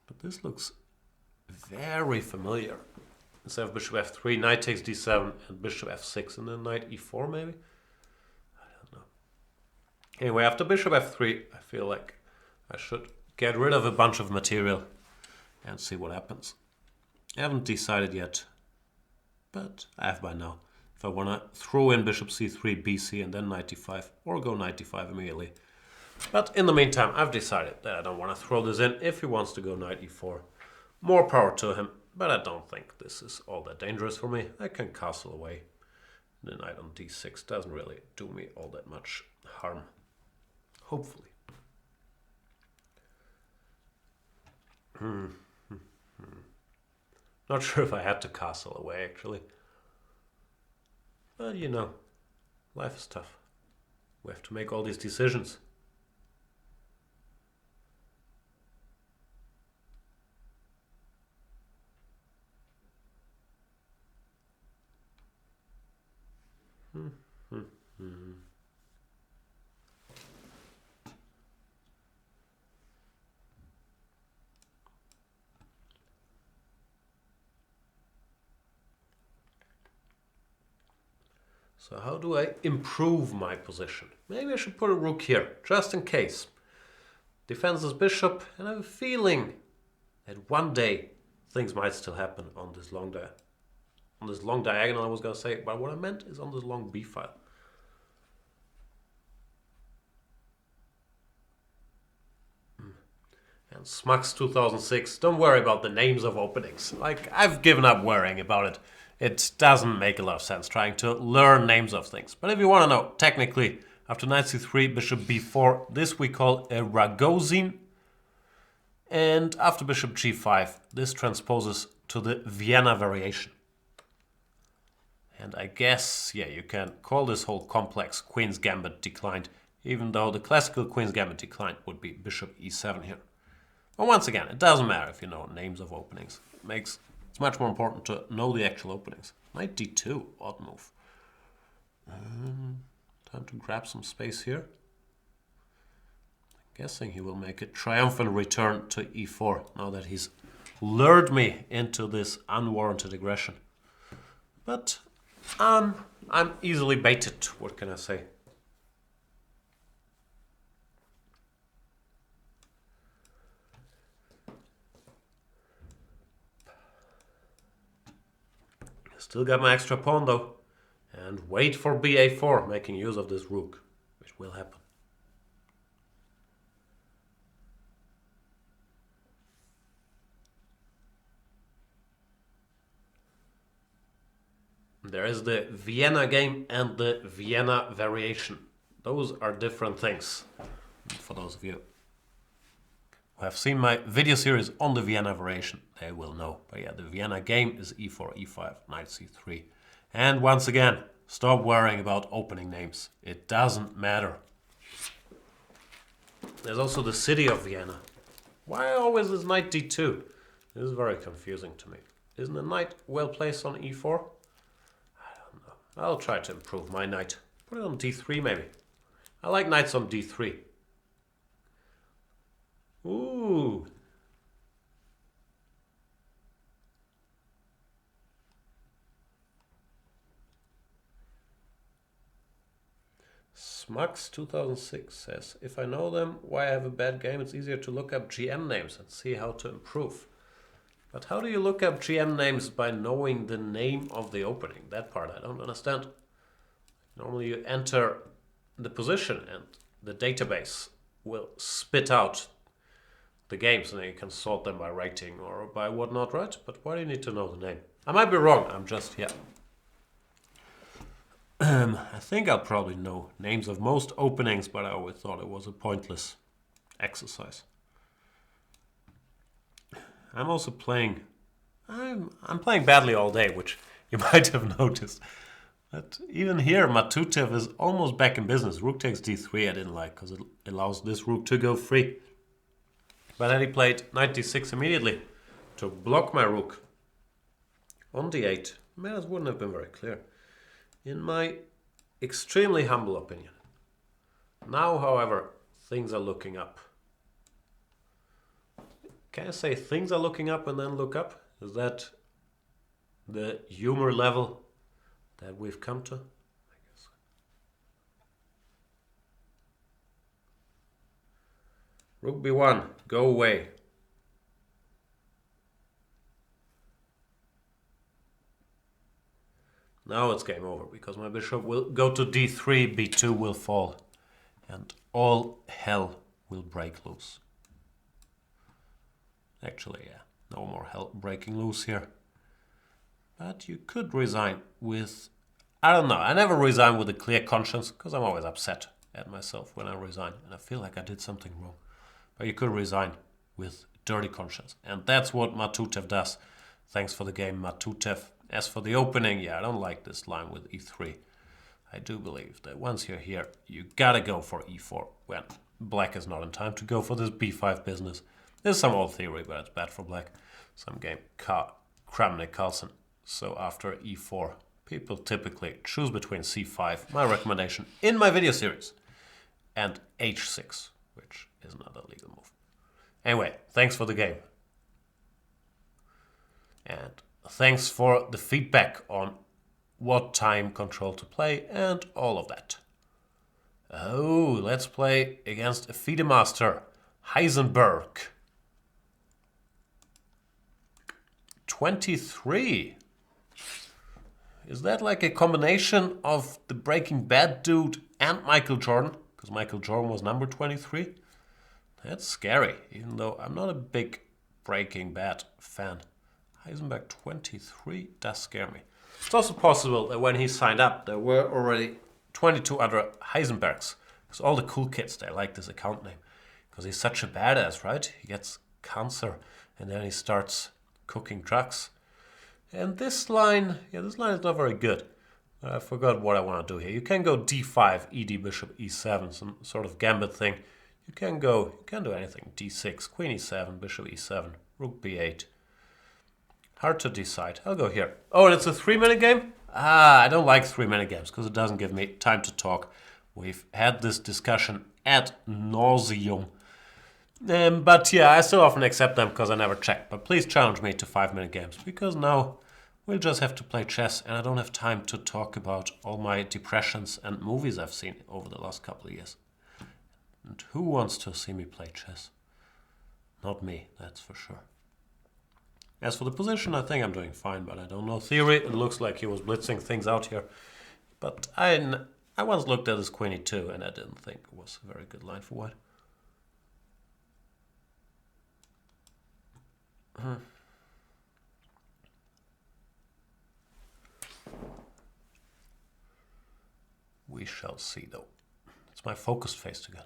but this looks very familiar. Instead of bishop f3, knight takes d7, and bishop f6, and then knight e4 maybe? I don't know. Anyway, after bishop f3, I feel like I should get rid of a bunch of material and see what happens. I haven't decided yet, but I have by now. If I want to throw in bishop c3, bc, and then knight d5, or go knight d5 immediately. But in the meantime, I've decided that I don't want to throw this in. If he wants to go knight e4, more power to him. But I don't think this is all that dangerous for me. I can castle away. The knight on d6 doesn't really do me all that much harm. Hopefully. Not sure if I had to castle away, actually. But you know, life is tough. We have to make all these decisions. So how do I improve my position? Maybe I should put a rook here, just in case. Defends this bishop, and I have a feeling that one day things might still happen on this long diagonal, I was going to say, but what I meant is on this long b file. And Smux 2006, don't worry about the names of openings. Like, I've given up worrying about it. It doesn't make a lot of sense trying to learn names of things. But if you want to know, technically, after knight c3, bishop b4, this we call a Ragozin. And after bishop g5, this transposes to the Vienna variation. And I guess, yeah, you can call this whole complex Queen's Gambit declined, even though the classical Queen's Gambit declined would be bishop e7 here. But once again, it doesn't matter if you know names of openings. It's much more important to know the actual openings. Knight d2, odd move. Time to grab some space here. I'm guessing he will make a triumphant return to e4 now that he's lured me into this unwarranted aggression. But I'm easily baited, what can I say? Still got my extra pawn though. And wait for ba4, making use of this rook, which will happen. There is the Vienna game and the Vienna variation. Those are different things. For those of you who have seen my video series on the Vienna variation, they will know. But yeah, the Vienna game is e4, e5, knight c3. And once again, stop worrying about opening names. It doesn't matter. There's also the city of Vienna. Why always is knight d2? This is very confusing to me. Isn't the knight well placed on e4? I don't know. I'll try to improve my knight. Put it on d3 maybe. I like knights on d3. Ooh. Smux 2006 says, if I know them, why I have a bad game, it's easier to look up GM names and see how to improve. But how do you look up GM names by knowing the name of the opening? That part I don't understand. Normally you enter the position and the database will spit out the games and then you can sort them by rating or by whatnot, right? But why do you need to know the name? I might be wrong, I'm just here. I think I'll probably know names of most openings, but I always thought it was a pointless exercise. I'm also playing... I'm playing badly all day, which you might have noticed. But even here, Matutev is almost back in business. Rook takes d3 I didn't like, because it allows this rook to go free. But then he played knight d6 immediately to block my rook on d8. Man, this wouldn't have been very clear. In my extremely humble opinion. Now, however, things are looking up. Can I say things are looking up and then look up? Is that the humor level that we've come to? I guess. Rook b1, go away. Now it's game over, because my bishop will go to d3, b2 will fall, and all hell will break loose. Actually, yeah, no more hell breaking loose here. But you could resign with... I don't know, I never resign with a clear conscience, because I'm always upset at myself when I resign, and I feel like I did something wrong. But you could resign with dirty conscience, and that's what Matutev does. Thanks for the game, Matutev. As for the opening, yeah, I don't like this line with e3. I do believe that once you're here, you gotta go for e4 when black is not in time to go for this b5 business. There's some old theory, but it's bad for black. Some game Kramnik Carlsen. So after e4, people typically choose between c5, my recommendation in my video series, and h6, which is another legal move. Anyway, thanks for the game. And thanks for the feedback on what time control to play and all of that. Oh, let's play against a FIDE master, Heisenberg. 23. Is that like a combination of the Breaking Bad dude and Michael Jordan? Because Michael Jordan was number 23. That's scary, even though I'm not a big Breaking Bad fan. Heisenberg 23 does scare me. It's also possible that when he signed up, there were already 22 other Heisenbergs. Because all the cool kids, they like this account name. Because he's such a badass, right? He gets cancer and then he starts cooking drugs. And this line, yeah, this line is not very good. I forgot what I want to do here. You can go d5, ed bishop e7, some sort of gambit thing. You can do anything. d6, queen e7, bishop e7, rook b8. Hard to decide. I'll go here. Oh, and it's a 3-minute game? I don't like 3-minute games because it doesn't give me time to talk. We've had this discussion ad nauseum. But yeah, I still often accept them because I never check. But please challenge me to 5-minute games because now we'll just have to play chess and I don't have time to talk about all my depressions and movies I've seen over the last couple of years. And who wants to see me play chess? Not me, that's for sure. As for the position, I think I'm doing fine, but I don't know theory. It looks like he was blitzing things out here. But I once looked at his queen e2, and I didn't think it was a very good line for white. We shall see, though. It's my focused face again.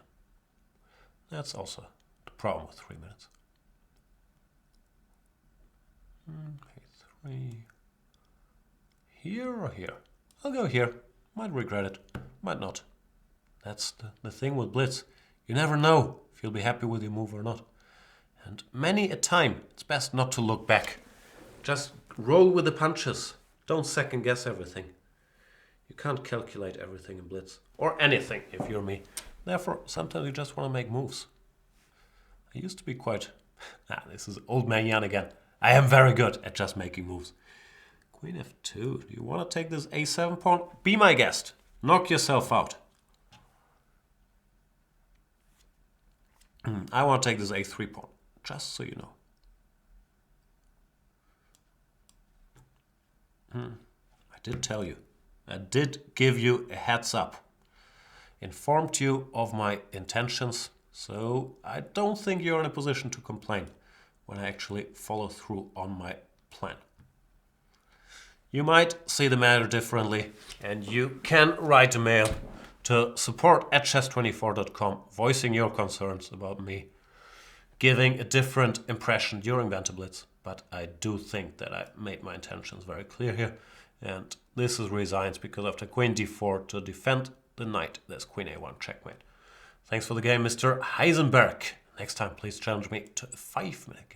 That's also the problem with 3 minutes. Okay, 3. Here or here? I'll go here. Might regret it, might not. That's the thing with Blitz. You never know if you'll be happy with your move or not. And many a time, it's best not to look back. Just roll with the punches. Don't second guess everything. You can't calculate everything in Blitz. Or anything, if you're me. Therefore, sometimes you just want to make moves. I used to be quite... this is old man Jan again. I am very good at just making moves. Queen f2. Do you want to take this a7 pawn? Be my guest. Knock yourself out. I want to take this a3 pawn. Just so you know. I did tell you. I did give you a heads up. Informed you of my intentions. So I don't think you're in a position to complain when I actually follow through on my plan. You might see the matter differently, and you can write a mail to support@chess24.com voicing your concerns about me giving a different impression during Banter Blitz. But I do think that I made my intentions very clear here, and this is resigns because after Queen d4 to defend the knight, there's Queen a1 checkmate. Thanks for the game, Mr. Heisenberg. Next time, please challenge me to a 5-minute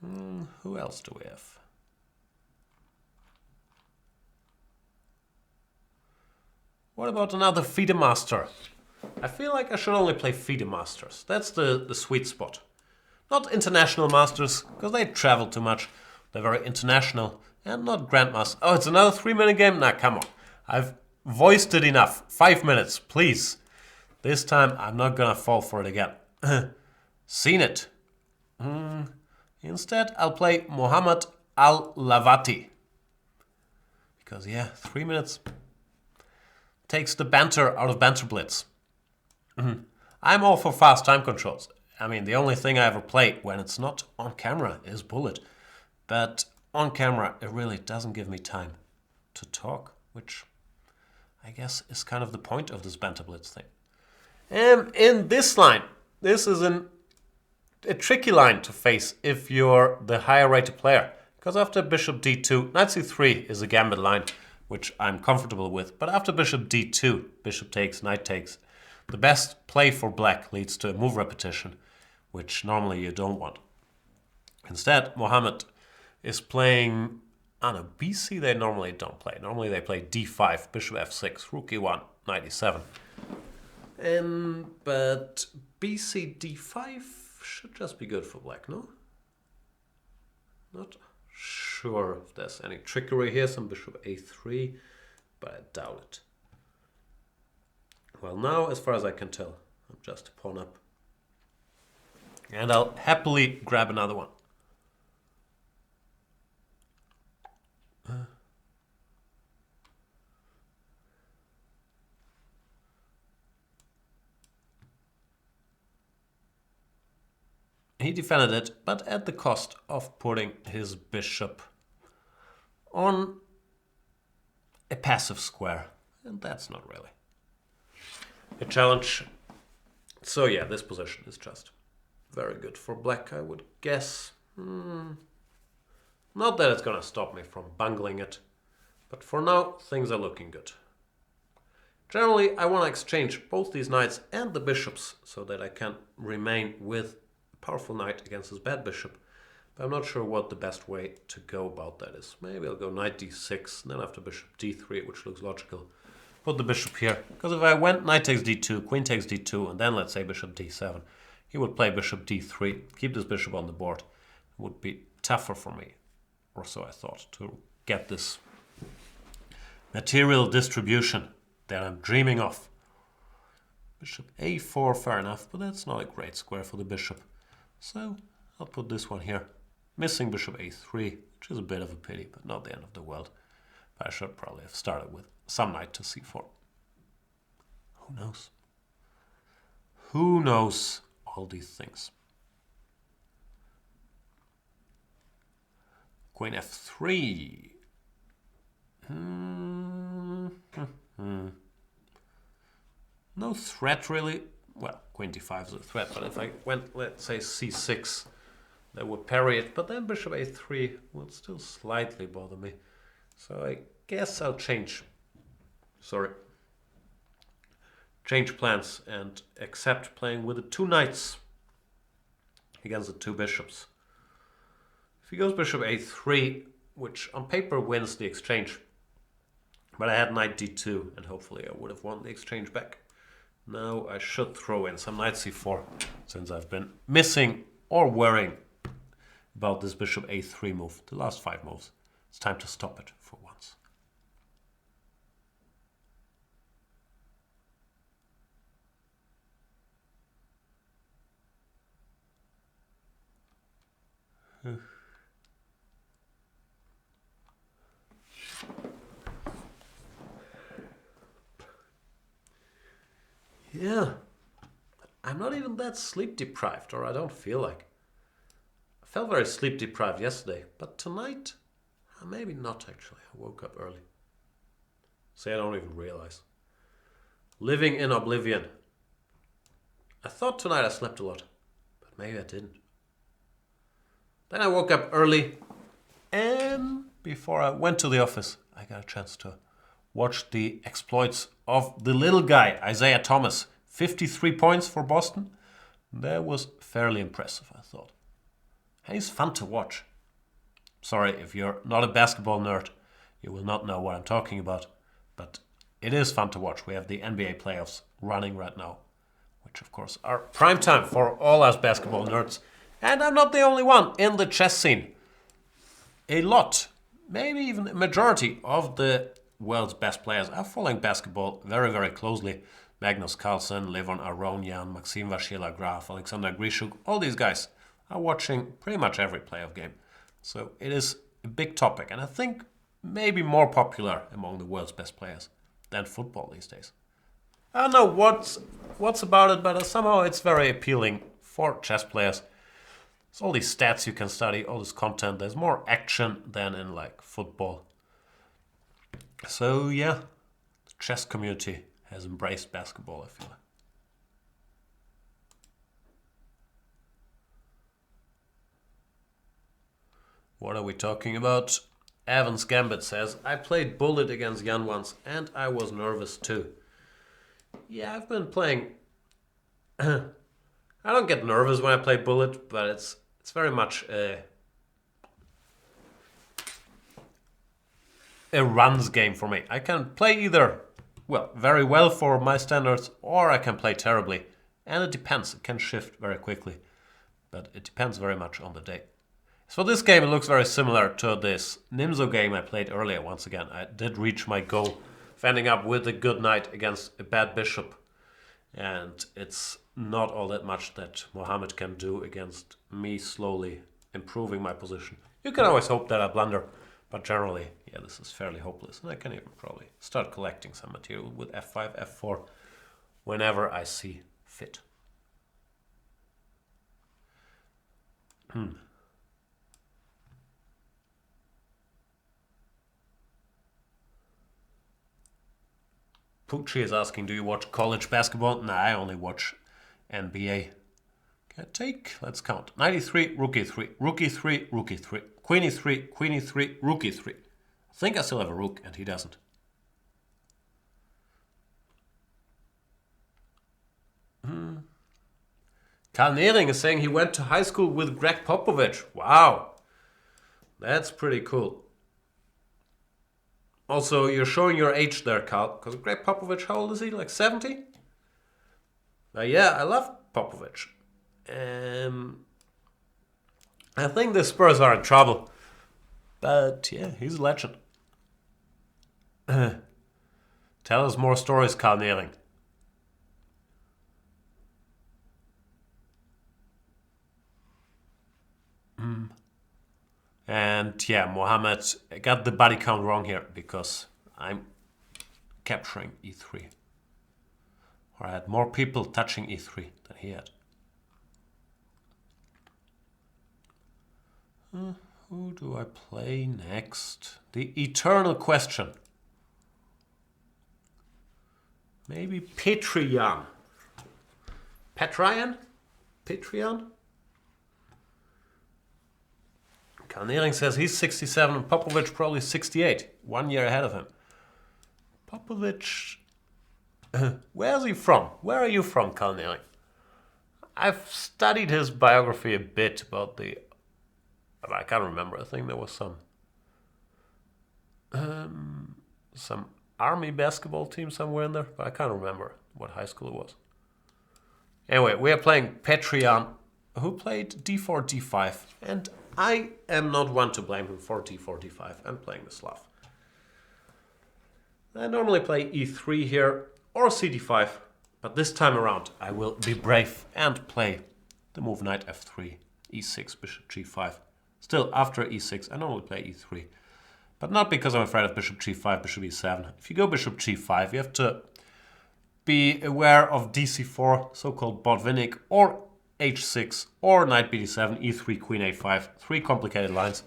game. Who else do we have? What about another FIDE master? I feel like I should only play FIDE masters. That's the sweet spot. Not international masters, because they travel too much. They're very international. And not grandmasters. Oh, it's another 3-minute game? Nah, come on. I've voiced it enough. 5 minutes, please. This time, I'm not gonna fall for it again. Seen it. Instead, I'll play Mohammad Al-Lavati. Because, yeah, 3 minutes takes the banter out of Banter Blitz. I'm all for fast time controls. I mean, the only thing I ever play when it's not on camera is Bullet. But on camera, it really doesn't give me time to talk, which I guess is kind of the point of this Banter Blitz thing. And in this line, this is a tricky line to face if you're the higher rated player. Because after bishop d2, knight c3 is a gambit line, which I'm comfortable with. But after bishop d2, bishop takes, knight takes, the best play for black leads to a move repetition, which normally you don't want. Instead, Mohammed is playing... BC they normally don't play. Normally they play d5, bishop f6, rook e1, knight e7. But BC d5 should just be good for black, no? Not sure if there's any trickery here, some bishop a3, but I doubt it. Well, now, as far as I can tell, I'm just a pawn up. And I'll happily grab another one. He defended it, but at the cost of putting his bishop on a passive square. And that's not really a challenge. So yeah, this position is just very good for black, I would guess. Not that it's gonna stop me from bungling it, but for now, things are looking good. Generally, I want to exchange both these knights and the bishops so that I can remain with a powerful knight against this bad bishop. But I'm not sure what the best way to go about that is. Maybe I'll go knight d6, and then after bishop d3, which looks logical, put the bishop here. Because if I went knight takes d2, queen takes d2, and then let's say bishop d7, he would play bishop d3, keep this bishop on the board. It would be tougher for me, or so I thought, to get this material distribution that I'm dreaming of. Bishop a4, fair enough, but that's not a great square for the bishop. So I'll put this one here. Missing bishop a3, which is a bit of a pity, but not the end of the world. But I should probably have started with some knight to c4. Who knows? Who knows all these things? Queen f3. No threat really. Well, queen d5 is a threat, but if I went, let's say, c6, that would parry it. But then bishop a3 would still slightly bother me. So I guess I'll change plans and accept playing with the two knights. against the two bishops. If he goes bishop a3, which on paper wins the exchange, but I had knight d2, and hopefully I would have won the exchange back. Now I should throw in some knight c4, since I've been missing or worrying about this bishop a3 move the last 5 moves. It's time to stop it for once. Yeah, I'm not even that sleep deprived, or I don't feel like. I felt very sleep deprived yesterday, but tonight, maybe not actually. I woke up early. See, I don't even realize. Living in oblivion. I thought tonight I slept a lot, but maybe I didn't. Then I woke up early, and before I went to the office, I got a chance to watch the exploits of the little guy, Isaiah Thomas. 53 points for Boston. That was fairly impressive, I thought. And he's fun to watch. Sorry, if you're not a basketball nerd, you will not know what I'm talking about. But it is fun to watch. We have the NBA playoffs running right now, which of course are prime time for all us basketball nerds. And I'm not the only one in the chess scene. A lot, maybe even a majority of the world's best players are following basketball very, very closely. Magnus Carlsen, Levon Aronian, Maxim Vachier-Lagrave, Alexander Grishuk, all these guys are watching pretty much every playoff game. So it is a big topic, and I think maybe more popular among the world's best players than football these days. I don't know what's about it, but somehow it's very appealing for chess players. There's all these stats you can study, all this content. There's more action than in like football. So yeah, the chess community has embraced basketball, I feel like. What are we talking about? Evans Gambit says, I played Bullet against Jan once, and I was nervous too. Yeah, I've been playing... I don't get nervous when I play Bullet, but it's very much a runs game for me. I can play either, well, very well for my standards, or I can play terribly. And it depends. It can shift very quickly. But it depends very much on the day. So this game, it looks very similar to this Nimzo game I played earlier. Once again, I did reach my goal of ending up with a good knight against a bad bishop. And it's not all that much that Mohammed can do against me slowly improving my position. You can always hope that I blunder, but generally, yeah, this is fairly hopeless. And I can even probably start collecting some material with f5, f4 whenever I see fit. Pucci is asking, do you watch college basketball? Nah, I only watch NBA. Can I take? Let's count. 93, rookie 3, rookie 3, rookie 3, queenie 3, queenie 3, rookie 3. I think I still have a rook, and he doesn't. Karl Nehring is saying he went to high school with Greg Popovich. Wow. That's pretty cool. Also, you're showing your age there, Karl, because Greg Popovich, how old is he? Like 70? Yeah, I love Popovich. I think the Spurs are in trouble. But yeah, he's a legend. Tell us more stories, Karl Nehring. And yeah, Mohammed got the body count wrong here because I'm capturing e3. Or I had more people touching e3 than he had. Who do I play next? The eternal question. Maybe Petrian. Petrian? Petrian? Karl Nehring says he's 67 and Popovich probably 68. 1 year ahead of him. Popovich... Where is he from? Where are you from, Karl Nehring? I've studied his biography a bit about the... I can't remember. I think there was some army basketball team somewhere in there, but I can't remember what high school it was. Anyway, we are playing Petrian, who played d4, d5, and I am not one to blame him for d4, d5. I'm playing the Slav. I normally play e3 here, or cd5, but this time around I will be brave and play the move knight f3, e6, bishop g5. Still, after e6, I normally play e3. But not because I'm afraid of bishop g5, bishop e7. If you go bishop g5, you have to be aware of dc4, so-called Botvinnik, or h6, or knight bd7, e3, queen a5. 3 complicated lines.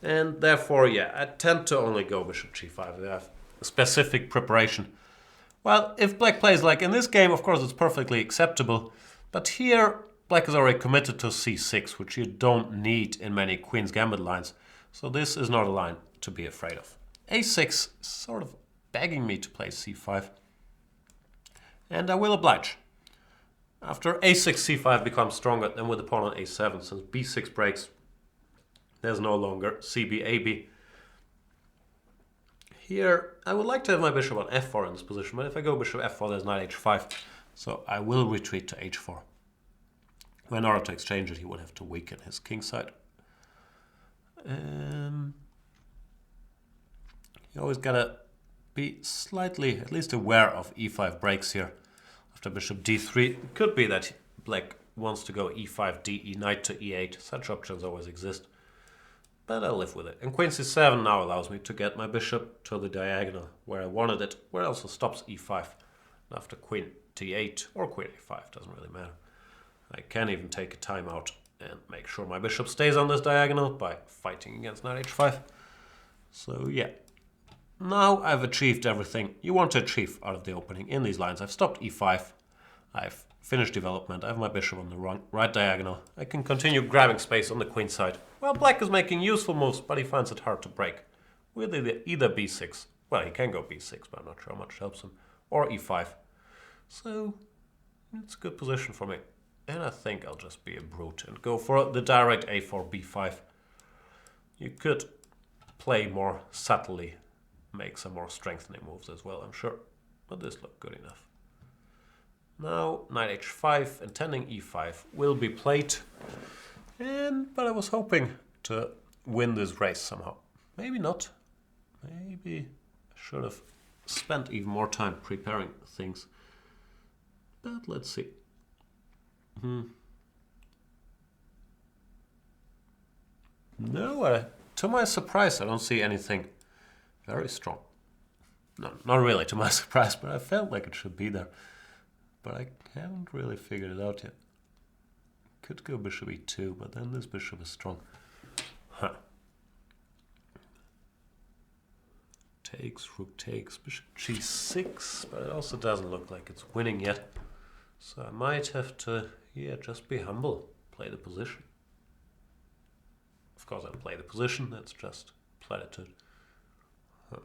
And therefore, yeah, I tend to only go bishop g5. I have a specific preparation. Well, if black plays like in this game, of course it's perfectly acceptable. But here, black is already committed to c6, which you don't need in many queen's gambit lines. So this is not a line to be afraid of. a6 is sort of begging me to play c5. And I will oblige. After a6, c5 becomes stronger than with the pawn on a7. Since b6 breaks, there's no longer cb, ab. Here, I would like to have my bishop on f4 in this position, but if I go bishop f4, there's knight h5. So I will retreat to h4. In order to exchange it, he would have to weaken his king side. You always gotta be slightly, at least aware of e5 breaks here. After bishop d3, it could be that black wants to go e5, d, knight to e8. Such options always exist. But I'll live with it. And queen c7 now allows me to get my bishop to the diagonal where I wanted it, where it also stops e5. And after queen d8 or queen a5, doesn't really matter. I can even take a timeout and make sure my bishop stays on this diagonal by fighting against knight h5. So yeah, now I've achieved everything you want to achieve out of the opening in these lines. I've stopped e5, I've finished development, I have my bishop on the right diagonal. I can continue grabbing space on the queen side. Well, black is making useful moves, but he finds it hard to break. With either b6, well, he can go b6, but I'm not sure how much helps him, or e5. So it's a good position for me. And I think I'll just be a brute and go for the direct a4, b5. You could play more subtly, make some more strengthening moves as well, I'm sure. But this looked good enough. Now, knight h5, intending e5 will be played. But I was hoping to win this race somehow. Maybe not. Maybe I should have spent even more time preparing things. But let's see. No, to my surprise, I don't see anything very strong. No, not really to my surprise, but I felt like it should be there. But I haven't really figured it out yet. Could go bishop e2, but then this bishop is strong. Huh. Takes, rook takes, bishop g6, but it also doesn't look like it's winning yet. So I might have to, yeah, just be humble, play the position. Of course I'll play the position, that's just platitude. Huh.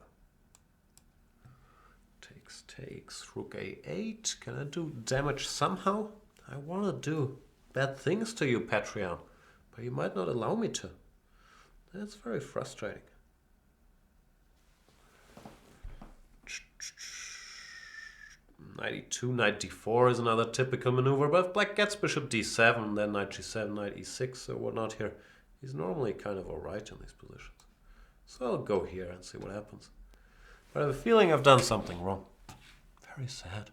Takes, rook a8. Can I do damage somehow? I want to do bad things to you, Petrian, but you might not allow me to. That's very frustrating. Knight e2, knight d4 is another typical maneuver, but if black gets bishop d7, then knight g7, knight e6 or whatnot here, he's normally kind of alright in these positions. So I'll go here and see what happens. But I have a feeling I've done something wrong. Very sad.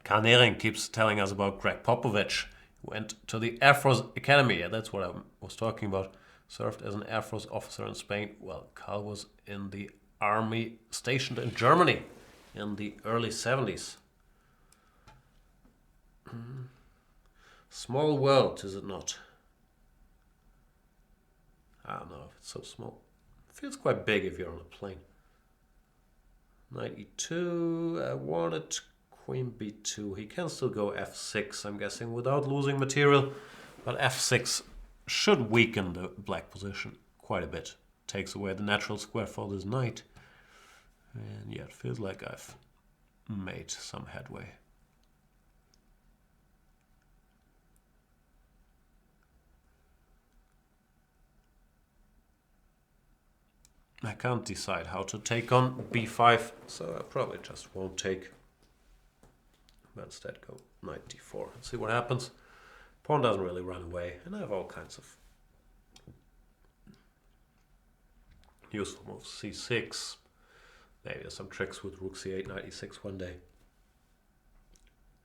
Karnering keeps telling us about Greg Popovich. He went to the Air Force Academy. Yeah, that's what I was talking about. Served as an Air Force officer in Spain. Well, Carl was in the army stationed in Germany in the early 70s. Small world, is it not? I don't know if it's so small. It feels quite big if you're on a plane. Knight e2, I wanted queen b2. He can still go f6, I'm guessing, without losing material. But f6 should weaken the black position quite a bit. takes away the natural square for this knight. And yeah, it feels like I've made some headway. I can't decide how to take on b5, so I probably just won't take. But instead go knight d4 and see what happens. Pawn doesn't really run away, and I have all kinds of useful moves. c6. Maybe there's some tricks with rook c8, knight e6 one day.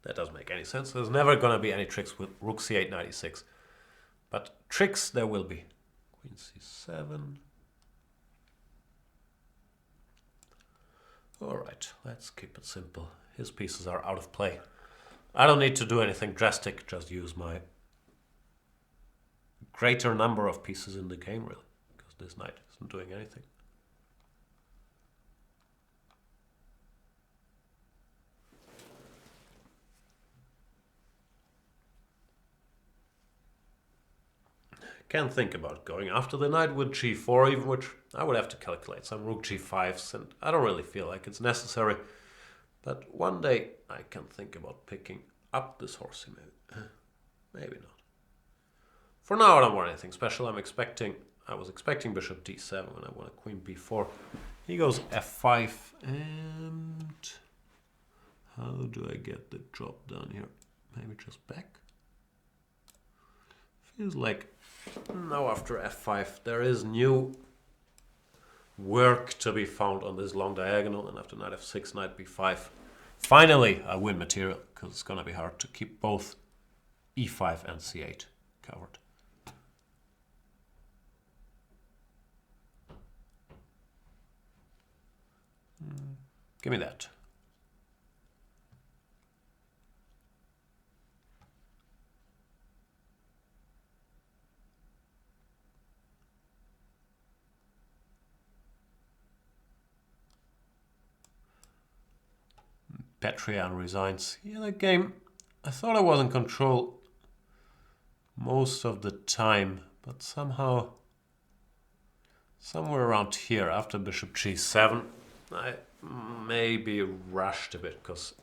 That doesn't make any sense. There's never going to be any tricks with rook c8, knight e6. But tricks there will be. Queen c7. Alright, let's keep it simple. His pieces are out of play. I don't need to do anything drastic, just use my greater number of pieces in the game, really, because this knight isn't doing anything. Can think about going after the knight with g4, even, which I would have to calculate some rook g5s, and I don't really feel like it's necessary. But one day I can think about picking up this horsey, maybe. Maybe not. For now I don't want anything special. I was expecting bishop d7 when I wanted queen b4. He goes f5, and how do I get the job done here? Maybe just back? Feels like now after f5 there is new work to be found on this long diagonal, and after knight f6, knight b5. Finally I win material, because it's going to be hard to keep both e5 and c8 covered. Give me that. Petrian resigns. Yeah, that game, I thought I was in control most of the time, but somehow, somewhere around here, after bishop g7, I maybe rushed a bit, because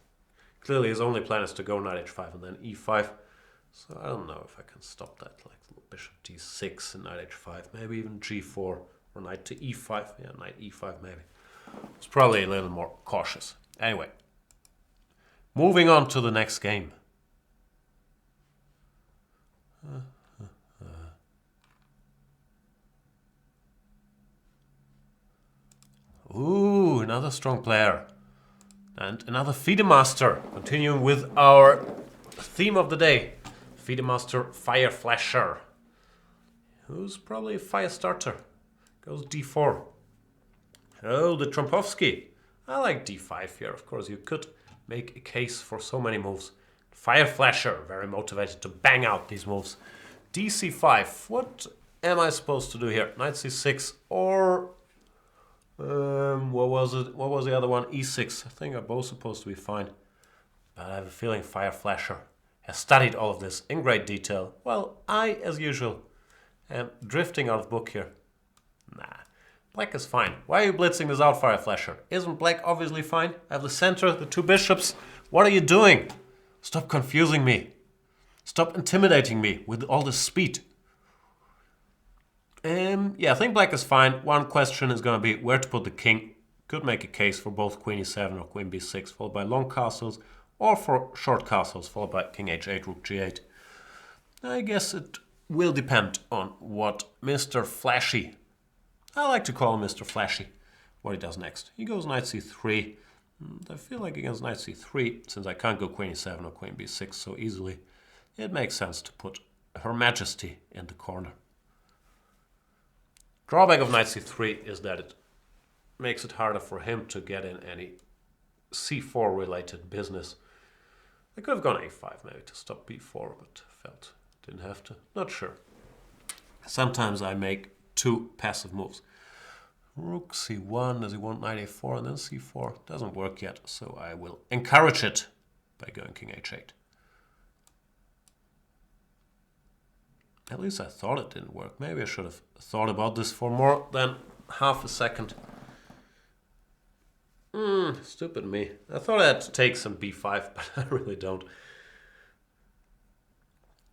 clearly his only plan is to go knight h5 and then e5. So I don't know if I can stop that, like bishop d6 and knight h5, maybe even g4 or knight to e5. Yeah, knight e5 maybe. It's probably a little more cautious. Anyway. Moving on to the next game. Ooh, another strong player. And another FIDE master. Continuing with our theme of the day. FIDE master Fire Flasher. Who's probably a fire starter. Goes d4. Oh, the Trompovsky. I like d5 here. Of course, you could make a case for so many moves. Fire Flasher, very motivated to bang out these moves. dc5, what am I supposed to do here? Knight c6 or what was it? What was the other one? e6. I think they're both supposed to be fine. But I have a feeling Fire Flasher has studied all of this in great detail. Well, I, as usual, am drifting out of book here. Nah. Black is fine. Why are you blitzing this out, Fire Flasher? Isn't black obviously fine? I have the center, the two bishops. What are you doing? Stop confusing me. Stop intimidating me with all this speed. Yeah, I think black is fine. One question is going to be where to put the king. Could make a case for both queen e7 or queen b6, followed by long castles, or for short castles, followed by king h8, rook g8. I guess it will depend on what Mr. Flashy, I like to call him Mr. Flashy, what he does next. He goes knight c3. I feel like against knight c3, since I can't go queen e7 or queen b6 so easily, it makes sense to put Her Majesty in the corner. Drawback of knight c3 is that it makes it harder for him to get in any c4 related business. I could have gone a5 maybe to stop b4, but felt didn't have to. Not sure. Sometimes I make two passive moves. Rook c1, does he want knight a4 and then c4? Doesn't work yet, so I will encourage it by going king h8. At least I thought it didn't work. Maybe I should have thought about this for more than half a second. Stupid me. I thought I had to take some b5, but I really don't.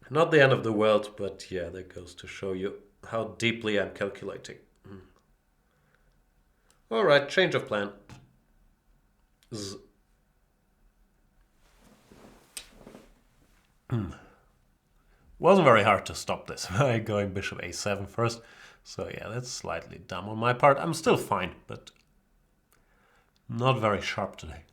Not the end of the world, but yeah, that goes to show you how deeply I'm calculating. Alright, change of plan. Wasn't very hard to stop this by going bishop a7 first. So yeah, that's slightly dumb on my part. I'm still fine, but not very sharp today.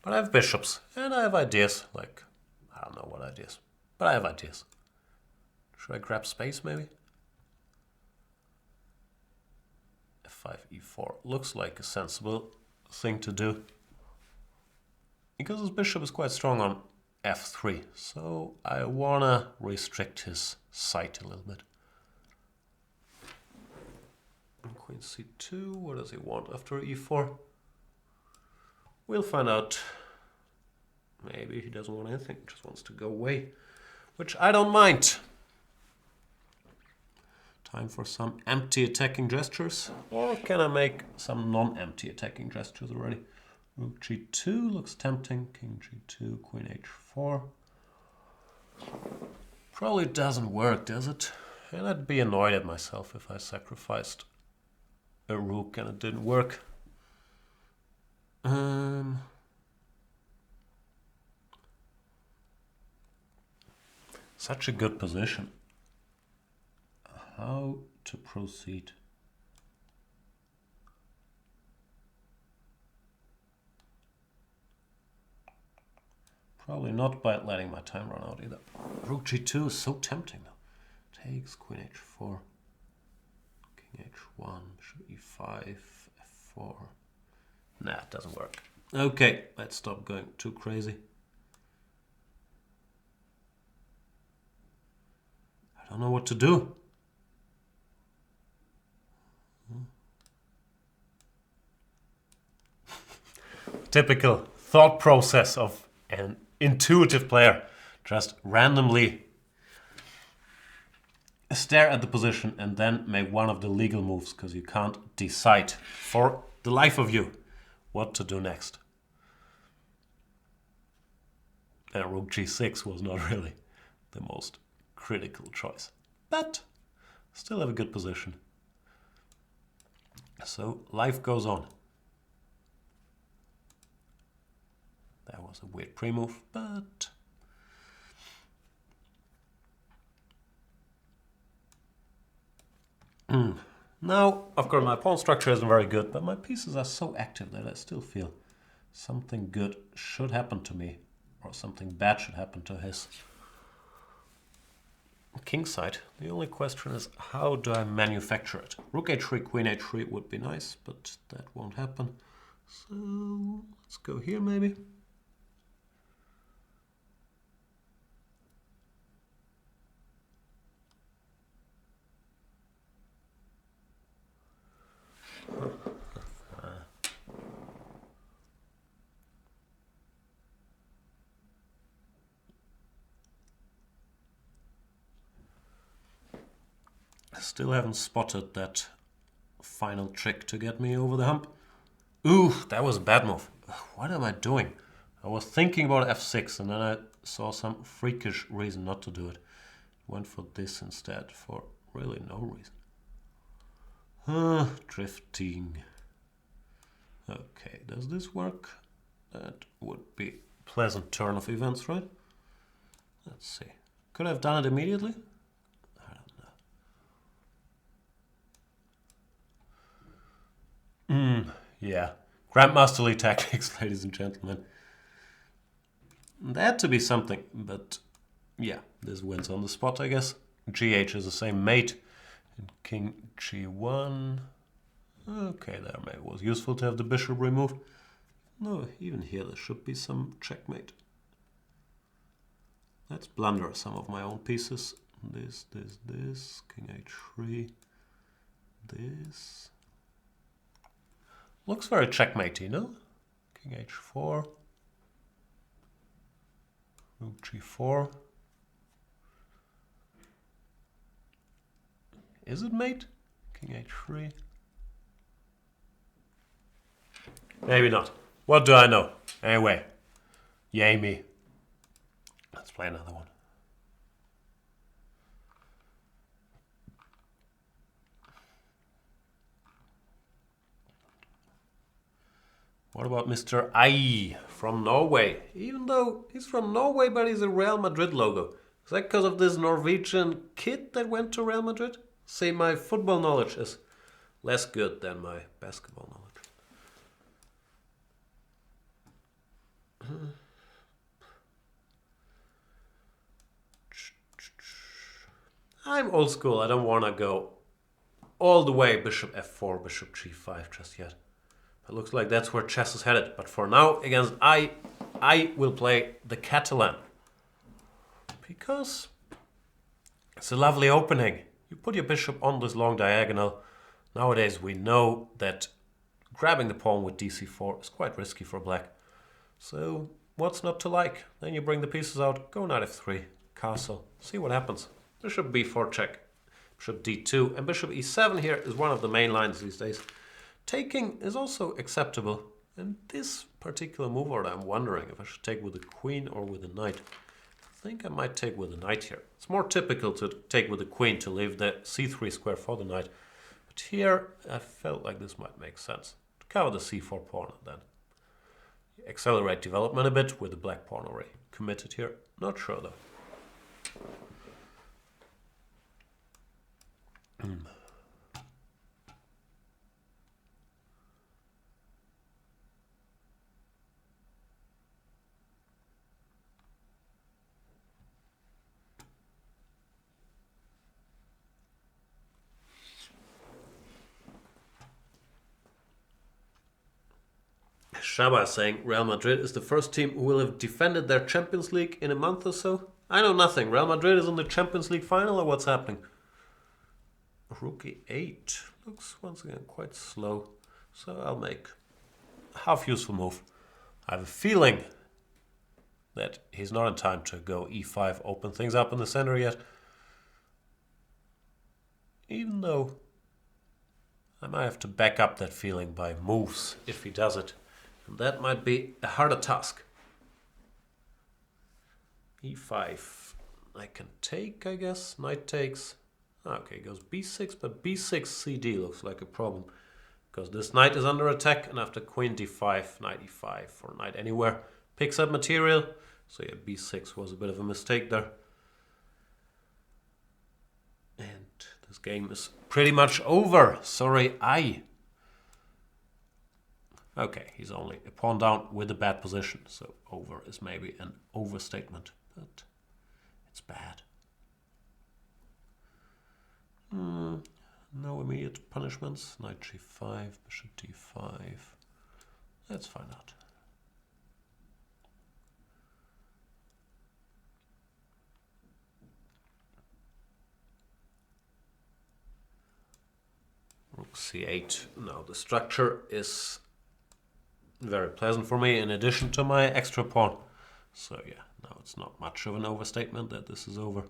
But I have bishops, and I have ideas. Like, I don't know what ideas, but I have ideas. Should I grab space, maybe? f5, e4 looks like a sensible thing to do. Because his bishop is quite strong on f3, so I wanna restrict his sight a little bit. And queen c2, what does he want after e4? We'll find out. Maybe he doesn't want anything, just wants to go away, which I don't mind. Time for some empty attacking gestures, or can I make some non-empty attacking gestures already? Rook g2 looks tempting, king g2, queen h4. Probably doesn't work, does it? And I'd be annoyed at myself if I sacrificed a rook and it didn't work. Such a good position. How to proceed? Probably not by letting my time run out either. Rook g2 is so tempting though. Takes queen h4, king h1, bishop e5, f4. Nah, it doesn't work. Okay, let's stop going too crazy. I don't know what to do. Typical thought process of an intuitive player. Just randomly stare at the position and then make one of the legal moves because you can't decide for the life of you what to do next. And rook g6 was not really the most critical choice, but still have a good position. So life goes on. That was a weird pre-move, but now, of course, my pawn structure isn't very good, but my pieces are so active that I still feel something good should happen to me, or something bad should happen to his king side. The only question is, how do I manufacture it? Rook h3, queen h3 would be nice, but that won't happen. So let's go here maybe. Still haven't spotted that final trick to get me over the hump. Ooh, that was a bad move. What am I doing? I was thinking about f6 and then I saw some freakish reason not to do it. Went for this instead for really no reason. Drifting. Okay, does this work? That would be a pleasant turn of events, right? Let's see. Could I have done it immediately? I don't know. Yeah. Grandmasterly tactics, ladies and gentlemen. That had to be something, but yeah, this wins on the spot, I guess. GH is the same mate. And king g1. Okay, there maybe it was useful to have the bishop removed. No, even here there should be some checkmate. Let's blunder some of my own pieces. This, king h3, this. Looks very checkmatey, no? King h4. Rook g4. Is it mate? King h3. Maybe not. What do I know? Anyway, yay me. Let's play another one. What about Mr. I from Norway? Even though he's from Norway, but he's a Real Madrid logo. Is that because of this Norwegian kid that went to Real Madrid? See, my football knowledge is less good than my basketball knowledge. I'm old school. I don't want to go all the way bishop f4, bishop g5 just yet. It looks like that's where chess is headed. But for now, against I will play the Catalan. Because it's a lovely opening. You put your bishop on this long diagonal. Nowadays we know that grabbing the pawn with dc4 is quite risky for black. So what's not to like? Then you bring the pieces out, go knight f3, castle, see what happens. Bishop b4 check, bishop d2, and bishop e7 here is one of the main lines these days. Taking is also acceptable, and this particular move order I'm wondering if I should take with the queen or with the knight. I think I might take with the knight here. It's more typical to take with the queen to leave the c3 square for the knight. But here I felt like this might make sense. To cover the c4 pawn and then accelerate development a bit with the black pawn already committed here. Not sure though. Shaba is saying Real Madrid is the first team who will have defended their Champions League in a month or so. I know nothing. Real Madrid is in the Champions League final or what's happening? Rook e8 looks once again quite slow. So I'll make a half useful move. I have a feeling that he's not in time to go e5, open things up in the center yet. Even though I might have to back up that feeling by moves if he does it. And that might be a harder task. e5. I can take, I guess. Knight takes. Okay, goes b6, but b6 cd looks like a problem. Because this knight is under attack, and after queen d5, knight e5, or knight anywhere picks up material. So yeah, b6 was a bit of a mistake there. And this game is pretty much over. Sorry, I. Okay, he's only a pawn down with a bad position, so over is maybe an overstatement, but it's bad. No immediate punishments. Knight g5, bishop d5. Let's find out. Rook c8. Now the structure is very pleasant for me in addition to my extra pawn. So yeah, now it's not much of an overstatement that this is over.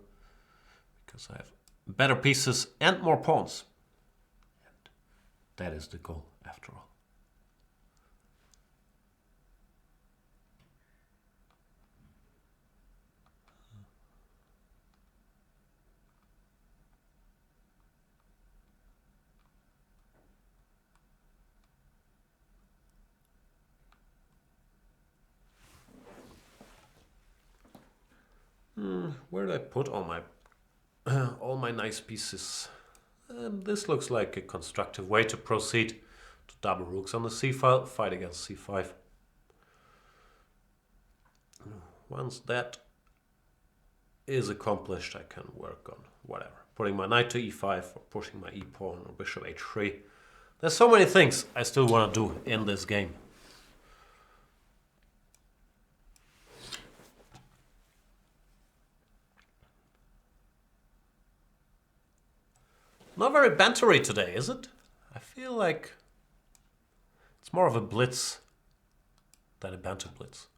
Because I have better pieces and more pawns. And that is the goal after all. Where did I put all my nice pieces? This looks like a constructive way to proceed. To double rooks on the c-file, fight against c5. Once that is accomplished, I can work on whatever. Putting my knight to e5 or pushing my e-pawn or bishop h3. There's so many things I still want to do in this game. Not very bantery today, is it? I feel like it's more of a blitz than a Banter Blitz.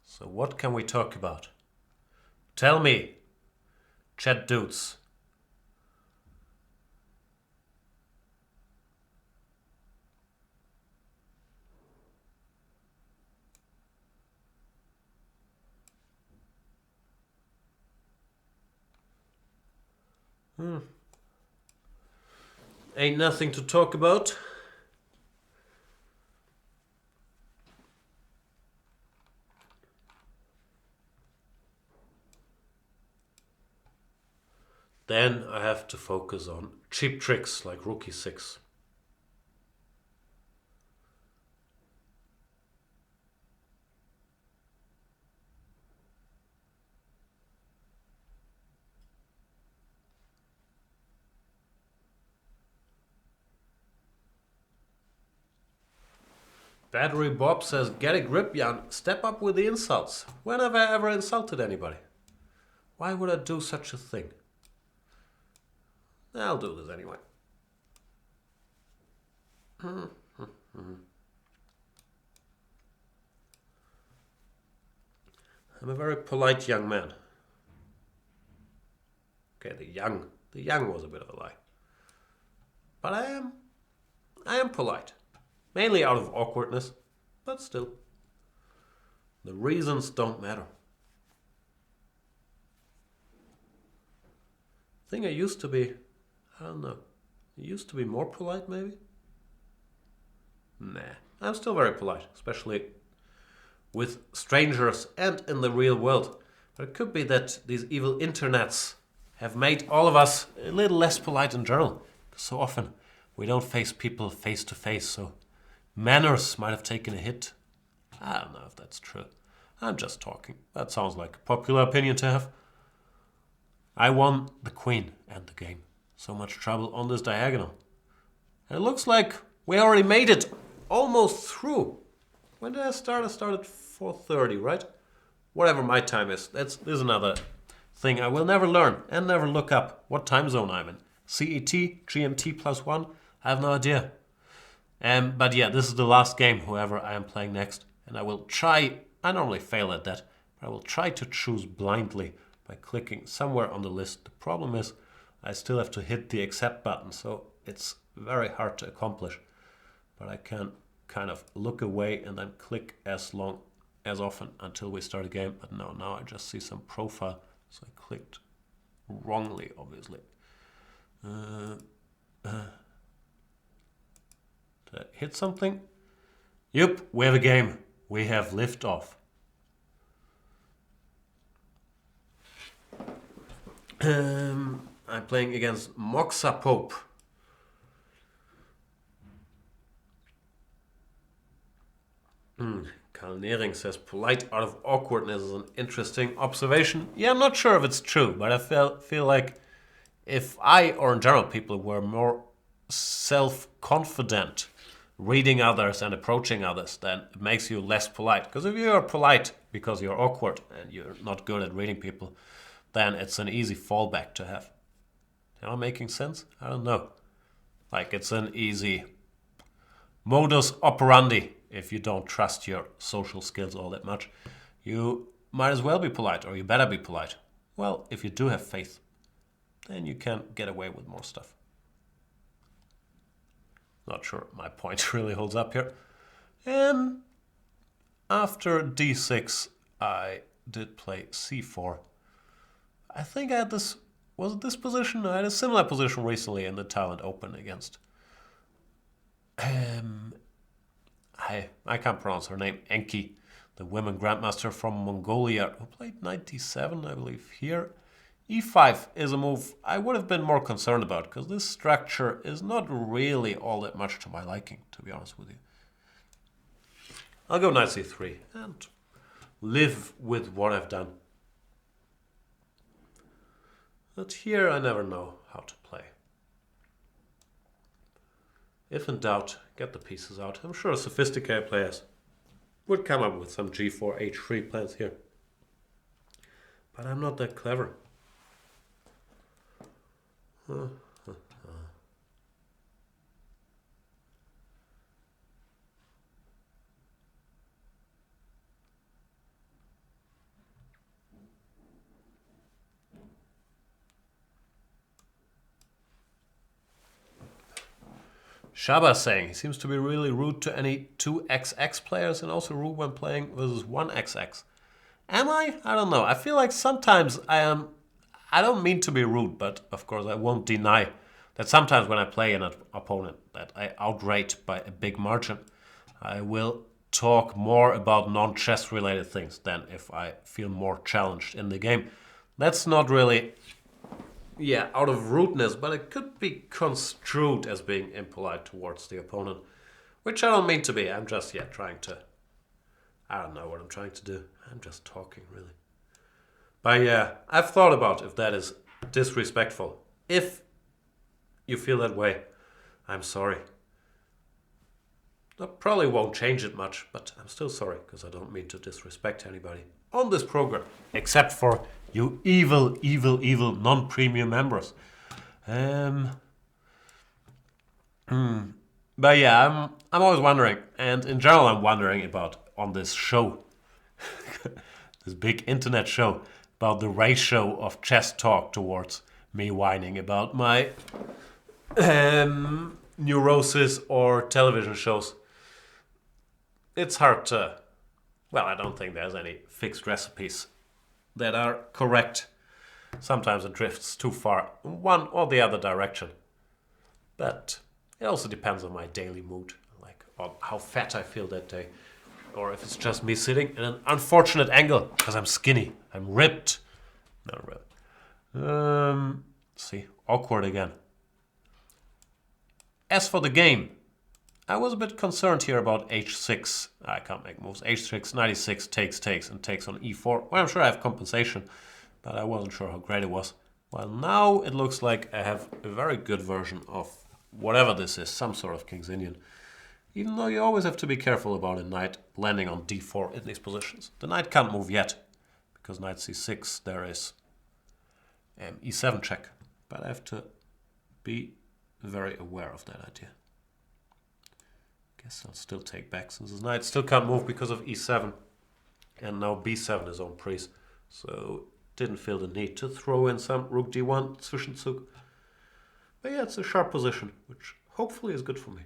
So what can we talk about? Tell me, chat dudes. Ain't nothing to talk about. Then I have to focus on cheap tricks like Rookie 6. Battery Bob says, get a grip, Jan. Step up with the insults. When have I ever insulted anybody? Why would I do such a thing? I'll do this anyway. I'm a very polite young man. Okay, the young was a bit of a lie. But I am polite. Mainly out of awkwardness, but still. The reasons don't matter. I think I used to be, I don't know, I used to be more polite maybe? Nah, I'm still very polite, especially with strangers and in the real world. But it could be that these evil internets have made all of us a little less polite in general. So often we don't face people face to face, so manners might have taken a hit. I don't know if that's true. I'm just talking. That sounds like a popular opinion to have. I won the queen and the game. So much trouble on this diagonal. And it looks like we already made it almost through. When did I start? I started 4:30, right? Whatever my time is. This is another thing I will never learn and never look up what time zone I'm in. CET, GMT +1, I have no idea. But yeah, this is the last game, whoever I am playing next. And I will try, I normally fail at that, but I will try to choose blindly by clicking somewhere on the list. The problem is I still have to hit the accept button, so it's very hard to accomplish. But I can kind of look away and then click as often until we start a game. But no, now I just see some profile, so I clicked wrongly, obviously. Did I hit something? Yep, we have a game. We have liftoff. I'm playing against Moxa Pope. Karl Nering says polite out of awkwardness is an interesting observation. Yeah, I'm not sure if it's true, but I feel like if I, or in general people, were more self-confident reading others and approaching others, then it makes you less polite. Because if you are polite because you're awkward and you're not good at reading people, then it's an easy fallback to have. Am I making sense? I don't know. Like, it's an easy modus operandi if you don't trust your social skills all that much. You might as well be polite, or you better be polite. Well, if you do have faith, then you can get away with more stuff. Not sure my point really holds up here. After d6, I did play c4. I think I had this, was it this position? I had a similar position recently in the Thailand Open against, I can't pronounce her name, Enki, the women grandmaster from Mongolia, who played 97, I believe, here. e5 is a move I would have been more concerned about, because this structure is not really all that much to my liking, to be honest with you. I'll go knight c3 and live with what I've done. But here I never know how to play. If in doubt, get the pieces out. I'm sure sophisticated players would come up with some g4, h3 plans here. But I'm not that clever. Shaba saying he seems to be really rude to any 2XX players and also rude when playing versus 1XX. Am I? I don't know. I feel like sometimes I am. I don't mean to be rude, but of course I won't deny that sometimes when I play an opponent that I outrate by a big margin, I will talk more about non-chess related things than if I feel more challenged in the game. That's not really, out of rudeness, but it could be construed as being impolite towards the opponent, which I don't mean to be. I'm just, trying to, I don't know what I'm trying to do. I'm just talking, really. But I've thought about if that is disrespectful. If you feel that way, I'm sorry. That probably won't change it much, but I'm still sorry because I don't mean to disrespect anybody on this program, except for you evil, evil, evil non-premium members. But I'm always wondering, and in general I'm wondering about on this show, this big internet show, about the ratio of chess talk towards me whining about my neurosis or television shows. It's hard to, I don't think there's any fixed recipes that are correct. Sometimes it drifts too far in one or the other direction. But it also depends on my daily mood, like on how fat I feel that day. Or if it's just me sitting in an unfortunate angle, because I'm skinny, I'm ripped. Not really. See, awkward again. As for the game, I was a bit concerned here about h6. I can't make moves. h6, 96, takes, and takes on e4. Well, I'm sure I have compensation, but I wasn't sure how great it was. Well, now it looks like I have a very good version of whatever this is, some sort of King's Indian. Even though you always have to be careful about a knight landing on d4 in these positions. The knight can't move yet, because knight c6 there is e7 check. But I have to be very aware of that idea. Guess I'll still take back since the knight still can't move because of e7. And now b7 is on prise. So didn't feel the need to throw in some rook d1 Zwischenzug. But it's a sharp position, which hopefully is good for me.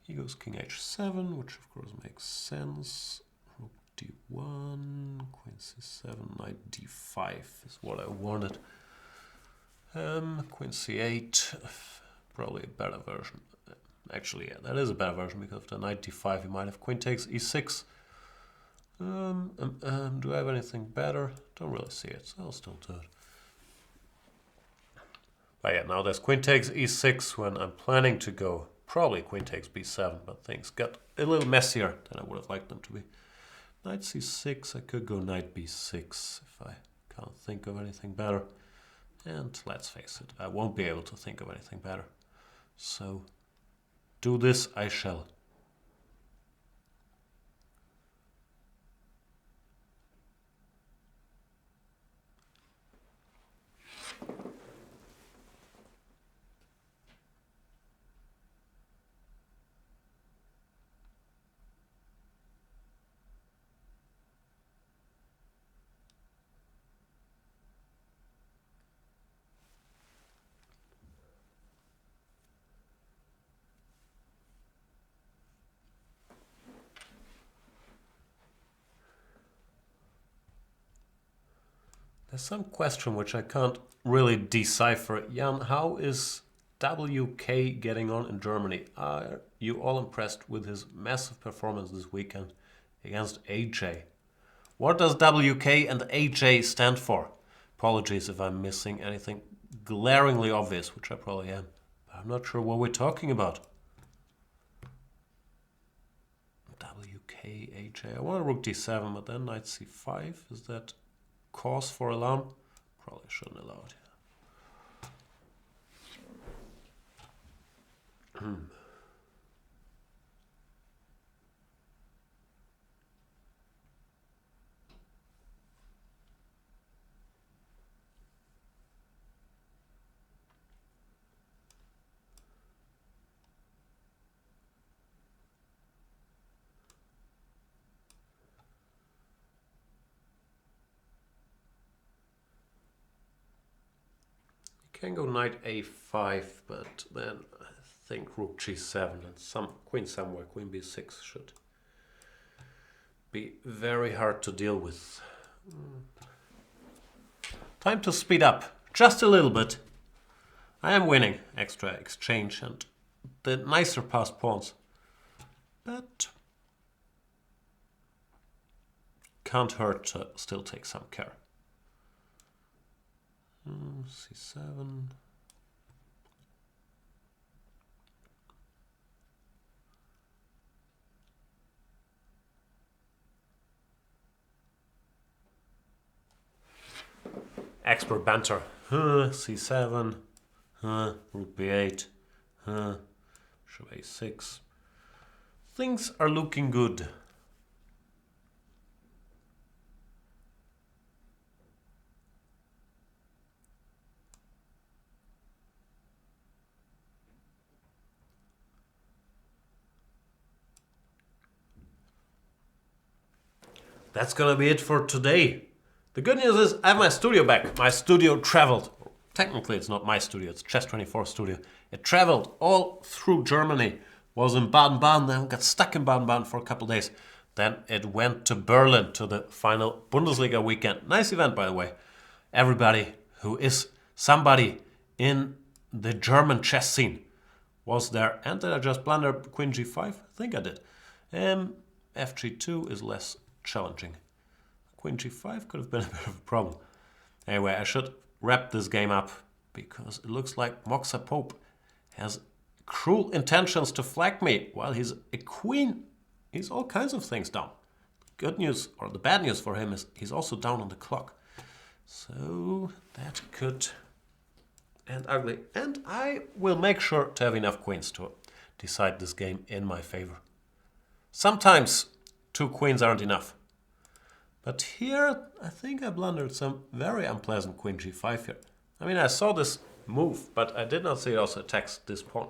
He goes king h7, which of course makes sense. Rook d1, queen c7, knight d5 is what I wanted. Queen c8, probably a better version. Actually, that is a better version because after knight d5 you might have queen takes e6. Do I have anything better? Don't really see it, so I'll still do it. But now there's queen takes e6 when I'm planning to go probably queen takes b7, but things got a little messier than I would have liked them to be. Knight c6, I could go knight b6 if I can't think of anything better. And let's face it, I won't be able to think of anything better. So, do this I shall. There's some question which I can't really decipher. Jan, how is WK getting on in Germany? Are you all impressed with his massive performance this weekend against AJ? What does WK and AJ stand for? Apologies if I'm missing anything glaringly obvious, which I probably am. But I'm not sure what we're talking about. WK, AJ. I want rook d7, but then knight c5. Is that cause for alarm? Probably shouldn't allow it. can go knight a5, but then I think rook g7 and some queen somewhere, queen b6 should be very hard to deal with. Time to speed up just a little bit. I am winning extra exchange and the nicer passed pawns, but can't hurt to still take some care. c7. Expert banter. c7. Rook b8. Show a6. Things are looking good. That's gonna be it for today. The good news is I have my studio back. My studio traveled. Technically it's not my studio, it's Chess24 studio. It traveled all through Germany. Was in Baden-Baden, then got stuck in Baden-Baden for a couple of days. Then it went to Berlin to the final Bundesliga weekend. Nice event, by the way. Everybody who is somebody in the German chess scene was there. And did I just blunder queen g5? I think I did. fg2 is less challenging. Queen g5 could have been a bit of a problem. Anyway, I should wrap this game up because it looks like Moxa Pope has cruel intentions to flag me while he's a queen. He's all kinds of things down. Good news, or the bad news for him, is he's also down on the clock. So that could end ugly. And I will make sure to have enough queens to decide this game in my favor. Sometimes 2 queens aren't enough. But here, I think I blundered some very unpleasant queen g5 here. I mean, I saw this move, but I did not see it also attacks this pawn.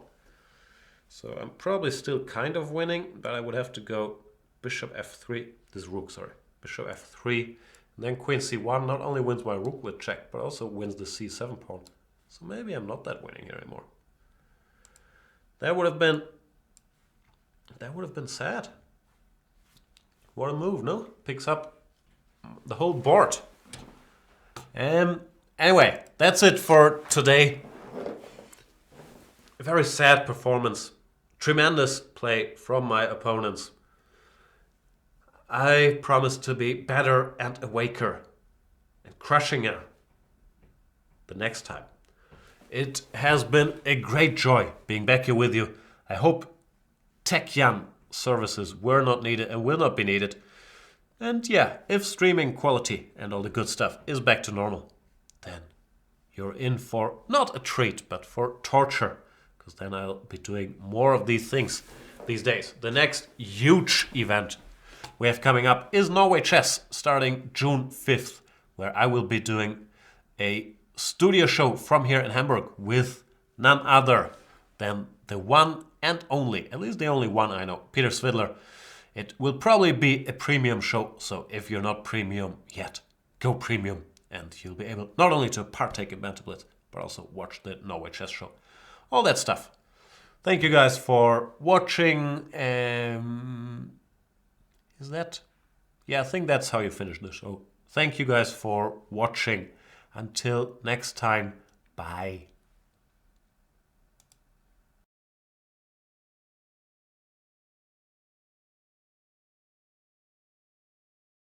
So I'm probably still kind of winning, but I would have to go bishop f3, this rook, sorry, bishop f3, and then queen c1 not only wins my rook with check, but also wins the c7 pawn. So maybe I'm not that winning here anymore. That would have been sad. What a move, no? Picks up the whole board. Anyway, that's it for today. A very sad performance. Tremendous play from my opponents. I promise to be better and awaker and crushinger the next time. It has been a great joy being back here with you. I hope Tech Jan services were not needed and will not be needed. And yeah, if streaming quality and all the good stuff is back to normal, then you're in for not a treat, but for torture. Because then I'll be doing more of these things these days. The next huge event we have coming up is Norway Chess, starting June 5th, where I will be doing a studio show from here in Hamburg with none other than the one and only, at least the only one I know, Peter Svidler. It will probably be a premium show, so if you're not premium yet, go premium, and you'll be able not only to partake in Banter Blitz, but also watch the Norway Chess show. All that stuff. Thank you guys for watching. Is that? Yeah, I think that's how you finish the show. Thank you guys for watching. Until next time, bye.